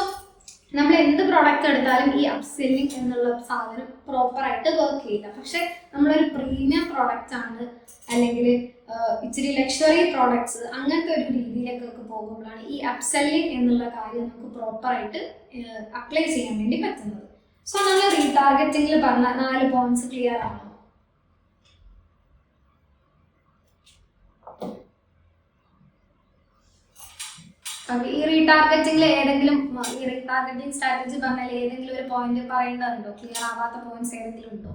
നമ്മൾ എന്ത് പ്രോഡക്റ്റ് എടുത്താലും ഈ അപ്സെല്ലിംഗ് എന്നുള്ള സാധനം പ്രോപ്പറായിട്ട് വർക്ക് ചെയ്യില്ല. പക്ഷെ നമ്മളൊരു പ്രീമിയം പ്രോഡക്റ്റ് ആണ്, അല്ലെങ്കിൽ ഇച്ചിരി ലക്ഷറി പ്രോഡക്ട്സ്, അങ്ങനത്തെ ഒരു രീതിയിലേക്കൊക്കെ പോകുമ്പോഴാണ് ഈ അപ്സെല്ലിംഗ് എന്നുള്ള കാര്യം നമുക്ക് പ്രോപ്പറായിട്ട് അപ്ലൈ ചെയ്യാൻ വേണ്ടി പറ്റുന്നത്. സോ നമ്മൾ റീടാർഗറ്റിംഗിൽ പറഞ്ഞ 4 പോയിന്റ്സ് ക്ലിയർ ആണോ? ഈ റീടാർഗറ്റിംഗിൽ ഏതെങ്കിലും ഈ റീടാർഗറ്റിംഗ് സ്ട്രാറ്റജി പറഞ്ഞാൽ ഏതെങ്കിലും ഒരു പോയിന്റ് പറയേണ്ടതുണ്ടോ? ക്ലിയർ ആവാത്ത പോയിന്റ്സ് ഏതെങ്കിലും ഉണ്ടോ?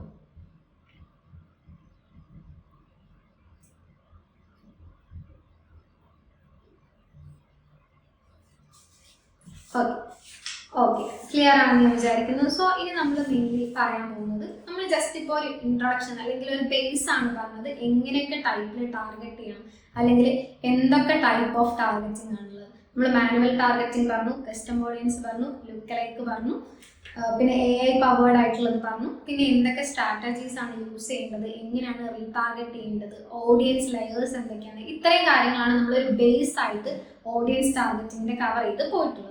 ഓക്കെ, ക്ലിയർ ആണെന്ന് ഞാൻ വിചാരിക്കുന്നു. സോ ഇനി നമ്മൾ മെയിൻലി പറയാൻ പോകുന്നത്, നമ്മൾ ജസ്റ്റ് ഇപ്പോൾ ഒരു ഇൻട്രൊഡക്ഷൻ അല്ലെങ്കിൽ ഒരു ബേസ് ആണ് പറഞ്ഞത്, എങ്ങനെയൊക്കെ ടൈപ്പിൽ ടാർഗറ്റ് ചെയ്യണം, അല്ലെങ്കിൽ എന്തൊക്കെ ടൈപ്പ് ഓഫ് ടാർഗറ്റിംഗ് ആണുള്ളത്. നമ്മൾ മാനുവൽ ടാർഗറ്റിംഗ് പറഞ്ഞു, കസ്റ്റം ഓഡിയൻസ് പറഞ്ഞു, ലുക്ക് ലൈക്ക് പറഞ്ഞു, പിന്നെ AI പവേർഡ് ആയിട്ടുള്ളത് പറഞ്ഞു, പിന്നെ എന്തൊക്കെ സ്ട്രാറ്റജീസ് ആണ് യൂസ് ചെയ്യേണ്ടത്, എങ്ങനെയാണ് റീടാർഗറ്റ് ചെയ്യേണ്ടത്, ഓഡിയൻസ് ലെയേഴ്സ് എന്തൊക്കെയാണ്, ഇത്രയും കാര്യങ്ങളാണ് നമ്മളൊരു ബേസ് ആയിട്ട് ഓഡിയൻസ് ടാർഗറ്റിംഗിന്റെ കവർ ചെയ്ത് പോയിട്ടുള്ളത്.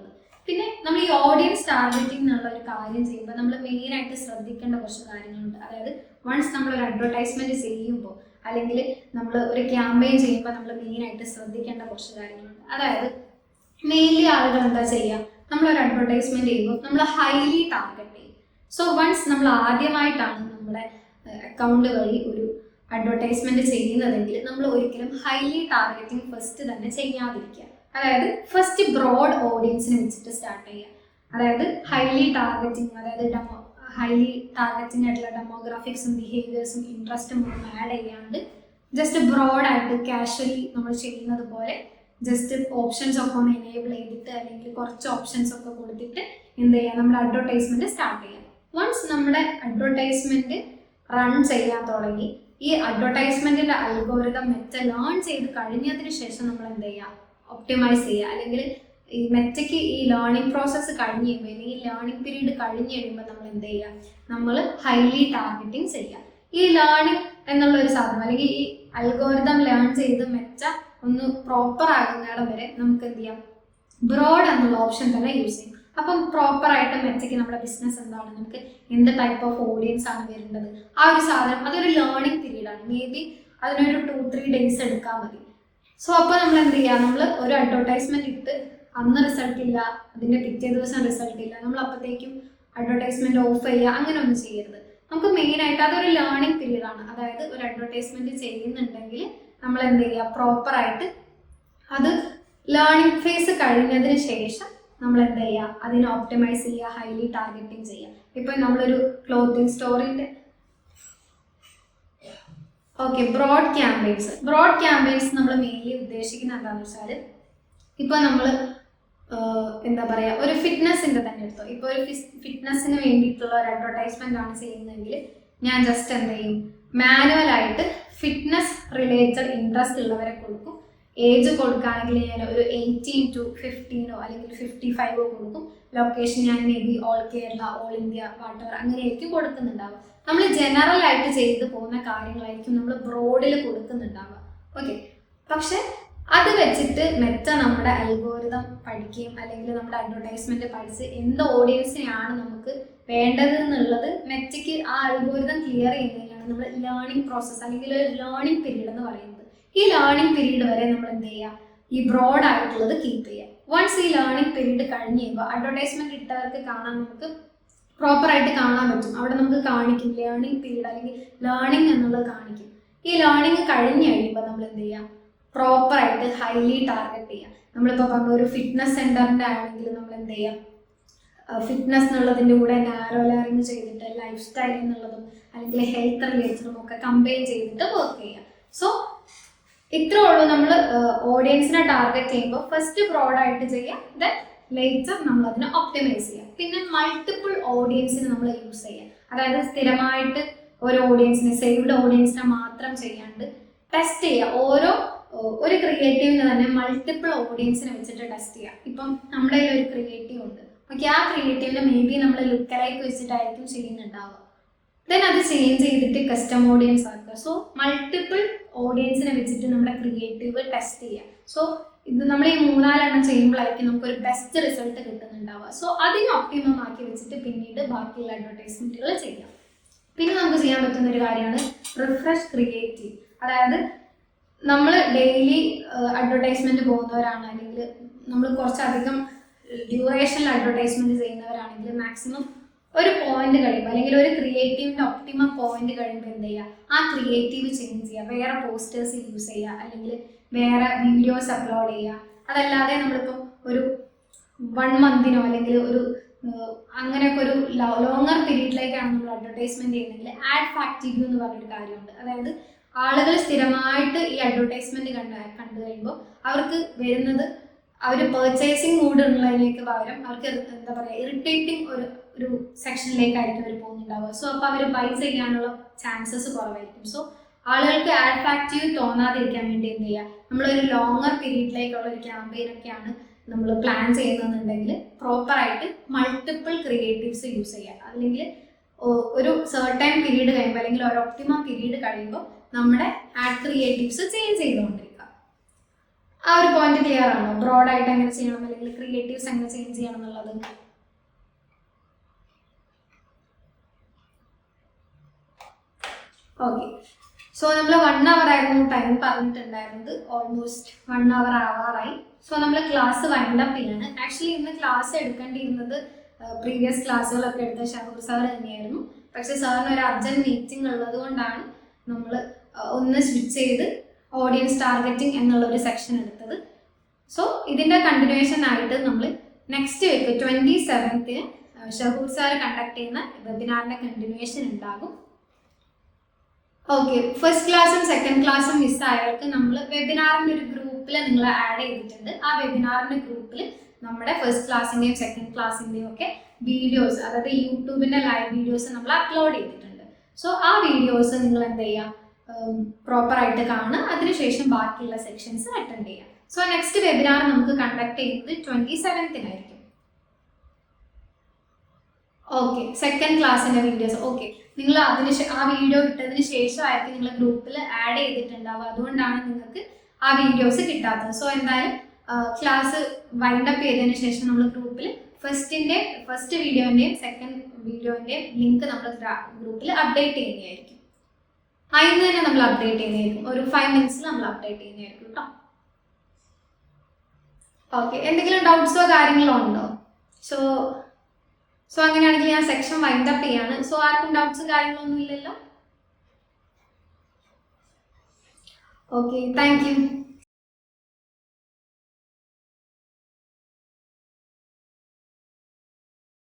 പിന്നെ നമ്മൾ ഈ ഓഡിയൻസ് ടാർഗറ്റിംഗ് എന്നുള്ള ഒരു കാര്യം ചെയ്യുമ്പോൾ നമ്മൾ മെയിനായിട്ട് ശ്രദ്ധിക്കേണ്ട കുറച്ച് കാര്യങ്ങളുണ്ട്. അതായത് വൺസ് നമ്മളൊരു അഡ്വർടൈസ്മെന്റ് ചെയ്യുമ്പോൾ, അല്ലെങ്കിൽ നമ്മൾ ഒരു ക്യാമ്പയിൻ ചെയ്യുമ്പോൾ നമ്മൾ മെയിനായിട്ട് ശ്രദ്ധിക്കേണ്ട കുറച്ച് കാര്യങ്ങളുണ്ട്. അതായത് മെയിൻലി ആളുകൾ എന്താ ചെയ്യുക, നമ്മളൊരു അഡ്വർടൈസ്മെന്റ് ചെയ്യുമ്പോൾ നമ്മൾ ഹൈലി ടാർഗറ്റ് ചെയ്യും. സോ വൺസ് നമ്മൾ ആദ്യമായിട്ടാണ് നമ്മുടെ അക്കൗണ്ട് വഴി ഒരു അഡ്വർടൈസ്മെന്റ് ചെയ്യുന്നതെങ്കിൽ നമ്മൾ ഒരിക്കലും ഹൈലി ടാർഗറ്റിംഗ് ഫസ്റ്റ് തന്നെ ചെയ്യാതിരിക്കുക. അതായത് ഫസ്റ്റ് ബ്രോഡ് ഓഡിയൻസിനെ വെച്ചിട്ട് സ്റ്റാർട്ട് ചെയ്യുക. അതായത് ഹൈലി ടാർഗറ്റിംഗ്, അതായത് ഹൈലി ടാർഗറ്റിംഗ് ആയിട്ടുള്ള ഡെമോഗ്രാഫിക്സും ബിഹേവിയേഴ്സും ഇൻട്രസ്റ്റും ഒന്നും ആഡ് ചെയ്യാണ്ട് ജസ്റ്റ് ബ്രോഡായിട്ട് കാഷ്വലി നമ്മൾ ചെയ്യുന്നത് പോലെ ജസ്റ്റ് ഓപ്ഷൻസ് ഒക്കെ ഒന്ന് എനേബിൾ ചെയ്തിട്ട്, അല്ലെങ്കിൽ കുറച്ച് ഓപ്ഷൻസ് ഒക്കെ കൊടുത്തിട്ട് എന്ത് ചെയ്യുക, നമ്മുടെ അഡ്വർടൈസ്മെന്റ് സ്റ്റാർട്ട് ചെയ്യാം. വൺസ് നമ്മുടെ അഡ്വർടൈസ്മെന്റ് റൺ ചെയ്യാൻ തുടങ്ങി, ഈ അഡ്വർടൈസ്മെന്റിന്റെ അൽഗോരിതം ലേൺ ചെയ്ത് കഴിഞ്ഞതിന് ശേഷം നമ്മൾ എന്ത് ചെയ്യുക, ഒപ്റ്റിമൈസ് ചെയ്യുക, അല്ലെങ്കിൽ ഈ മെറ്റയ്ക്ക് ഈ ലേണിംഗ് പ്രോസസ്സ് കഴിഞ്ഞ് കഴിയുമ്പോൾ അല്ലെങ്കിൽ ലേണിംഗ് പീരീഡ് കഴിഞ്ഞ് കഴിയുമ്പോൾ നമ്മൾ എന്ത് ചെയ്യുക, നമ്മൾ ഹൈലി ടാർഗറ്റിങ് ചെയ്യുക. ഈ ലേണിംഗ് എന്നുള്ള ഒരു സാധനം അല്ലെങ്കിൽ ഈ അൽഗോരിതം ലേൺ ചെയ്ത് മെറ്റ ഒന്ന് പ്രോപ്പർ ആകുന്നിടം വരെ നമുക്ക് എന്ത് ചെയ്യാം, ബ്രോഡ് എന്നുള്ള ഓപ്ഷൻ തന്നെ യൂസ് ചെയ്യും. അപ്പം പ്രോപ്പറായിട്ട് മെച്ചയ്ക്ക് നമ്മുടെ ബിസിനസ് എന്താണ്, നമുക്ക് എന്ത് ടൈപ്പ് ഓഫ് ഓഡിയൻസ് ആണ് വരേണ്ടത്, ആ ഒരു സാധനം അതൊരു ലേണിംഗ് പീരീഡാണ്. മേ ബി അതിനൊരു 2-3 ഡേയ്സ് എടുക്കാൻ മതി. സോ അപ്പോൾ നമ്മൾ എന്ത് ചെയ്യുക, നമ്മൾ ഒരു അഡ്വർടൈസ്മെന്റ് ഇട്ട് അന്ന് റിസൾട്ട് ഇല്ല, അതിൻ്റെ പിറ്റേ ദിവസം റിസൾട്ട് ഇല്ല, നമ്മൾ അപ്പോഴത്തേക്കും അഡ്വർടൈസ്മെന്റ് ഓഫ് ചെയ്യുക, അങ്ങനെ ഒന്നും ചെയ്യരുത്. നമുക്ക് മെയിനായിട്ട് അതൊരു ലേണിംഗ് പീരീഡാണ്. അതായത് ഒരു അഡ്വർടൈസ്മെന്റ് ചെയ്യുന്നുണ്ടെങ്കിൽ നമ്മൾ എന്ത് ചെയ്യുക, പ്രോപ്പറായിട്ട് അത് ലേണിംഗ് ഫേസ് കഴിഞ്ഞതിന് ശേഷം നമ്മൾ എന്ത് ചെയ്യുക, അതിനെ ഓപ്റ്റിമൈസ് ചെയ്യുക, ഹൈലി ടാർഗറ്റിങ് ചെയ്യുക. ഇപ്പം നമ്മളൊരു ക്ലോത്തിങ് സ്റ്റോറിൻ്റെ ബ്രോഡ് ക്യാമ്പയിൻസ് നമ്മൾ മെയിൻലി ഉദ്ദേശിക്കുന്നത് എന്താണെന്ന് വെച്ചാൽ, ഇപ്പോൾ നമ്മൾ എന്താ പറയുക, ഒരു ഫിറ്റ്നസിൻ്റെ തന്നെ എടുത്തോ. ഇപ്പോൾ ഒരു ഫിറ്റ്നസ്സിന് വേണ്ടിയിട്ടുള്ള ഒരു അഡ്വർടൈസ്മെൻ്റ് ആണ് ചെയ്യുന്നതെങ്കിൽ ഞാൻ ജസ്റ്റ് എന്ത് ചെയ്യും, മാനുവലായിട്ട് ഫിറ്റ്നസ് റിലേറ്റഡ് ഇൻട്രസ്റ്റ് ഉള്ളവരെ കൊടുക്കും. ഏജ് കൊടുക്കുകയാണെങ്കിൽ ഞാൻ ഒരു 18 to 15 അല്ലെങ്കിൽ 55 കൊടുക്കും. ലൊക്കേഷൻ ഞാൻ may be all Kerala, all India, whatever അങ്ങനെയായിരിക്കും കൊടുക്കുന്നുണ്ടാവുക. നമ്മൾ ജനറൽ ആയിട്ട് ചെയ്തു പോകുന്ന കാര്യങ്ങളായിരിക്കും നമ്മൾ ബ്രോഡിൽ കൊടുക്കുന്നുണ്ടാവുക. ഓക്കെ, പക്ഷെ അത് വെച്ചിട്ട് മെറ്റ നമ്മുടെ അൽഗോരിതം പഠിക്കുകയും അല്ലെങ്കിൽ നമ്മുടെ അഡ്വർടൈസ്മെന്റ് പഠിച്ച് എന്ത് ഓഡിയൻസിനെയാണ് നമുക്ക് വേണ്ടത് എന്നുള്ളത് മെറ്റയ്ക്ക് ആ അൽഗോരിതം ക്ലിയർ ചെയ്യുന്നതിനാണ് നമ്മൾ ലേണിംഗ് പ്രോസസ്സ് അല്ലെങ്കിൽ ഒരു ലേണിംഗ് പീരീഡ് എന്ന് പറയുന്നത്. ഈ ലേണിംഗ് പീരീഡ് വരെ നമ്മൾ എന്ത് ചെയ്യുക, ഈ ബ്രോഡ് ആയിട്ടുള്ളത് കീപ്പ് ചെയ്യുക. വൺസ് ഈ ലേണിംഗ് പീരീഡ് കഴിഞ്ഞ് കഴിയുമ്പോൾ അഡ്വർടൈസ്മെന്റ് ഇട്ടവർക്ക് കാണാൻ നമുക്ക് പ്രോപ്പറായിട്ട് കാണാൻ പറ്റും. അവിടെ നമുക്ക് കാണിക്കും ലേണിംഗ് പീരീഡ് അല്ലെങ്കിൽ ലേണിംഗ് എന്നുള്ളത് കാണിക്കും. ഈ ലേണിംഗ് കഴിഞ്ഞ് കഴിയുമ്പോൾ നമ്മൾ എന്ത് ചെയ്യുക, പ്രോപ്പറായിട്ട് ഹൈലി ടാർഗറ്റ് ചെയ്യുക. നമ്മളിപ്പോൾ പറഞ്ഞ ഒരു ഫിറ്റ്നസ് സെന്ററിൻ്റെ ആണെങ്കിൽ നമ്മൾ എന്ത് ചെയ്യാം, ഫിറ്റ്നസ് എന്നുള്ളതിൻ്റെ കൂടെ നാരോ ലെയറിങ് ചെയ്തിട്ട് ലൈഫ് സ്റ്റൈൽ എന്നുള്ളതും അല്ലെങ്കിൽ ഹെൽത്ത് റിലേറ്റഡും ഒക്കെ കമ്പൈൻ ചെയ്തിട്ട് വർക്ക് ചെയ്യുക. സോ ഇത്രേ ഉള്ളൂ. നമ്മൾ ഓഡിയൻസിനെ ടാർഗറ്റ് ചെയ്യുമ്പോൾ ഫസ്റ്റ് ബ്രോഡായിട്ട് ചെയ്യുക, ദെൻ ലേറ്റർ നമ്മൾ അതിനെ ഒപ്റ്റിമൈസ് ചെയ്യുക. പിന്നെ മൾട്ടിപ്പിൾ ഓഡിയൻസിന് നമ്മൾ യൂസ് ചെയ്യുക. അതായത് സ്ഥിരമായിട്ട് ഒരു ഓഡിയൻസിനെ, സേവ്ഡ് ഓഡിയൻസിനെ മാത്രം ചെയ്യാണ്ട് ടെസ്റ്റ് ചെയ്യുക. ഒരു ക്രിയേറ്റീവിന് തന്നെ മൾട്ടിപ്പിൾ ഓഡിയൻസിനെ വെച്ചിട്ട് ടെസ്റ്റ് ചെയ്യുക. ഇപ്പം നമ്മുടെ കയ്യിൽ ഒരു ക്രിയേറ്റീവ് ഉണ്ട്, ഓക്കെ, ആ ക്രിയേറ്റീവിനെ മേ ബി നമ്മൾ ലുക്കലൈക്ക് വെച്ചിട്ടായിരിക്കും ചെയ്യുന്നുണ്ടാവുക. ദെൻ അത് ചേഞ്ച് ചെയ്തിട്ട് കസ്റ്റം ഓഡിയൻസ് ആക്കുക. സോ മൾട്ടിപ്പിൾ ഓഡിയൻസിനെ വെച്ചിട്ട് നമ്മുടെ ക്രിയേറ്റീവ് ടെസ്റ്റ് ചെയ്യുക. സോ ഇത് നമ്മൾ ഈ 3-4 ചെയ്യുമ്പോഴായിരിക്കും നമുക്കൊരു ബെസ്റ്റ് റിസൾട്ട് കിട്ടുന്നുണ്ടാവുക. സോ അതിനെ ഒപ്റ്റിമം ആക്കി വെച്ചിട്ട് പിന്നീട് ബാക്കിയുള്ള അഡ്വർടൈസ്മെന്റുകൾ ചെയ്യാം. പിന്നെ നമുക്ക് ചെയ്യാൻ പറ്റുന്ന ഒരു കാര്യമാണ് റിഫ്രഷ് ക്രിയേറ്റീവ്. അതായത് നമ്മൾ ഡെയിലി അഡ്വർടൈസ്മെന്റ് പോകുന്നവരാണ്, അല്ലെങ്കിൽ നമ്മൾ കുറച്ചധികം ഡ്യൂറേഷനിൽ അഡ്വർടൈസ്മെന്റ് ചെയ്യുന്നവരാണെങ്കിൽ മാക്സിമം ഒരു പോയിന്റ് കഴിയുമ്പോൾ അല്ലെങ്കിൽ ഒരു ക്രിയേറ്റീവിൻ്റെ ഒപ്റ്റിമം പോയിന്റ് കഴിയുമ്പോൾ എന്ത് ചെയ്യുക, ആ ക്രിയേറ്റീവ് ചേഞ്ച് ചെയ്യുക, വേറെ പോസ്റ്റേഴ്സ് യൂസ് ചെയ്യുക, അല്ലെങ്കിൽ വേറെ വീഡിയോസ് അപ്ലോഡ് ചെയ്യുക. അതല്ലാതെ നമ്മളിപ്പം ഒരു 1 monthനോ അല്ലെങ്കിൽ ഒരു അങ്ങനെയൊക്കെ ഒരു ലോങ്ങർ പീരീഡിലേക്കാണ് നമ്മൾ അഡ്വർടൈസ്മെന്റ് ചെയ്യുന്നതെങ്കിൽ ആഡ് ഫാക്റ്റീവ് എന്ന് പറഞ്ഞൊരു കാര്യമുണ്ട്. അതായത് ആളുകൾ സ്ഥിരമായിട്ട് ഈ അഡ്വർടൈസ്മെന്റ് കണ്ടു കഴിയുമ്പോൾ അവർക്ക് വരുന്നത്, അവർ പെർച്ചേസിങ് മൂഡ് ഉള്ളതിലേക്ക് പകരം അവർക്ക് എന്താ പറയുക, ഇറിറ്റേറ്റിംഗ് ഒരു സെക്ഷനിലേക്കായിരിക്കും അവർ പോകുന്നുണ്ടാവുക. സോ അപ്പോൾ അവർ ബൈ ചെയ്യാനുള്ള ചാൻസസ് കുറവായിരിക്കും. സോ ആളുകൾക്ക് ആഡ് ഫാക്റ്റീവ് തോന്നാതിരിക്കാൻ വേണ്ടി എന്ത് ചെയ്യുക, നമ്മളൊരു ലോങ്ങർ പീരീഡിലേക്കുള്ള ഒരു ക്യാമ്പയിനൊക്കെയാണ് നമ്മൾ പ്ലാൻ ചെയ്യുന്നതെന്നുണ്ടെങ്കിൽ പ്രോപ്പറായിട്ട് മൾട്ടിപ്പിൾ ക്രിയേറ്റീവ്സ് യൂസ് ചെയ്യുക. അല്ലെങ്കിൽ ഒരു സർട്ടൈൻ പീരീഡ് കഴിയുമ്പോൾ അല്ലെങ്കിൽ ഒരു ഒപ്റ്റിമം പീരീഡ് കഴിയുമ്പോൾ നമ്മുടെ ആഡ് ക്രിയേറ്റീവ്സ് ചേഞ്ച് ചെയ്തുകൊണ്ടിരിക്കുക. ആ ഒരു പോയിന്റ് ക്ലിയർ ആണോ? ബ്രോഡായിട്ട് എങ്ങനെ ചെയ്യണം അല്ലെങ്കിൽ ക്രിയേറ്റീവ്സ് എങ്ങനെ ചേഞ്ച് ചെയ്യണം എന്നുള്ളത്. ഓക്കെ, സോ നമ്മൾ 1 hour ആയിരുന്നു ടൈം പറഞ്ഞിട്ടുണ്ടായിരുന്നത്. Almost 1 hour ആവാറായി. സോ നമ്മൾ ക്ലാസ് വൈൻഡ് അപ്പ് ചെയ്യാണ്. ആക്ച്വലി ഇന്ന് ക്ലാസ് എടുക്കേണ്ടിയിരുന്നത് പ്രീവിയസ് ക്ലാസ്സുകളൊക്കെ എടുത്ത ഷഹൂർ സാർ തന്നെയായിരുന്നു. പക്ഷെ സാറിന് ഒരു അർജന്റ് മീറ്റിംഗ് ഉള്ളത് കൊണ്ടാണ് നമ്മൾ ഒന്ന് സ്വിച്ച് ചെയ്ത് ഓഡിയൻസ് ടാർഗറ്റിംഗ് എന്നുള്ളൊരു സെക്ഷൻ എടുത്തത്. സോ ഇതിൻ്റെ കണ്ടിന്യൂവേഷൻ ആയിട്ട് നമ്മൾ next week 27th Shahoor sir conduct ചെയ്യുന്ന വെബിനാറിൻ്റെ കണ്ടിന്യൂവേഷൻ ഉണ്ടാകും. ഓക്കെ, ഫസ്റ്റ് ക്ലാസ്സും സെക്കൻഡ് ക്ലാസ്സും മിസ്സായവർക്ക് നമ്മൾ വെബിനാറിൻ്റെ ഒരു ഗ്രൂപ്പിൽ നിങ്ങൾ ആഡ് ചെയ്തിട്ടുണ്ട്. ആ വെബിനാറിൻ്റെ ഗ്രൂപ്പിൽ നമ്മുടെ ഫസ്റ്റ് ക്ലാസ്സിൻ്റെയും സെക്കൻഡ് ക്ലാസ്സിൻ്റെയും ഒക്കെ വീഡിയോസ്, അതായത് യൂട്യൂബിൻ്റെ ലൈവ് വീഡിയോസ് നമ്മൾ അപ്ലോഡ് ചെയ്തിട്ടുണ്ട്. സോ ആ വീഡിയോസ് നിങ്ങൾ എന്ത് ചെയ്യുക, പ്രോപ്പറായിട്ട് കാണുക, അതിനുശേഷം ബാക്കിയുള്ള സെക്ഷൻസ് അറ്റൻഡ് ചെയ്യുക. സോ നെക്സ്റ്റ് വെബിനാർ നമുക്ക് കണ്ടക്ട് ചെയ്യുന്നത് 27th ഓക്കെ. സെക്കൻഡ് ക്ലാസ്സിന്റെ വീഡിയോസ് ഓക്കെ. നിങ്ങൾ ആ വീഡിയോ ഇട്ടതിന് ശേഷമായിരിക്കും നിങ്ങൾ ഗ്രൂപ്പിൽ ആഡ് ചെയ്തിട്ടുണ്ടാവുക. അതുകൊണ്ടാണ് നിങ്ങൾക്ക് ആ വീഡിയോസ് കിട്ടാത്തത്. സോ എന്തായാലും ക്ലാസ് വൈൻഡപ്പ് ചെയ്തതിന് ശേഷം നമ്മൾ ഗ്രൂപ്പിൽ ഫസ്റ്റ് വീഡിയോൻ്റെയും സെക്കൻഡ് വീഡിയോൻ്റെയും ലിങ്ക് നമ്മൾ ഗ്രൂപ്പിൽ അപ്ഡേറ്റ് ചെയ്യുന്നതായിരിക്കും. അതിന് തന്നെ നമ്മൾ അപ്ഡേറ്റ് ചെയ്യുന്നതായിരിക്കും. ഒരു 5 minutes നമ്മൾ അപ്ഡേറ്റ് ചെയ്യുന്നതായിരിക്കും കേട്ടോ. ഓക്കെ. എന്തെങ്കിലും ഡൗട്ട്സോ കാര്യങ്ങളോ ഉണ്ടോ? സോ അങ്ങനെയാണെങ്കിൽ ഞാൻ സെക്ഷൻ വൈൻഡപ്പ് ചെയ്യാണ്. സോ ആർക്കും ഡൗട്ട്സും കാര്യങ്ങളൊന്നും ഇല്ലല്ലോ? Okay, thank you.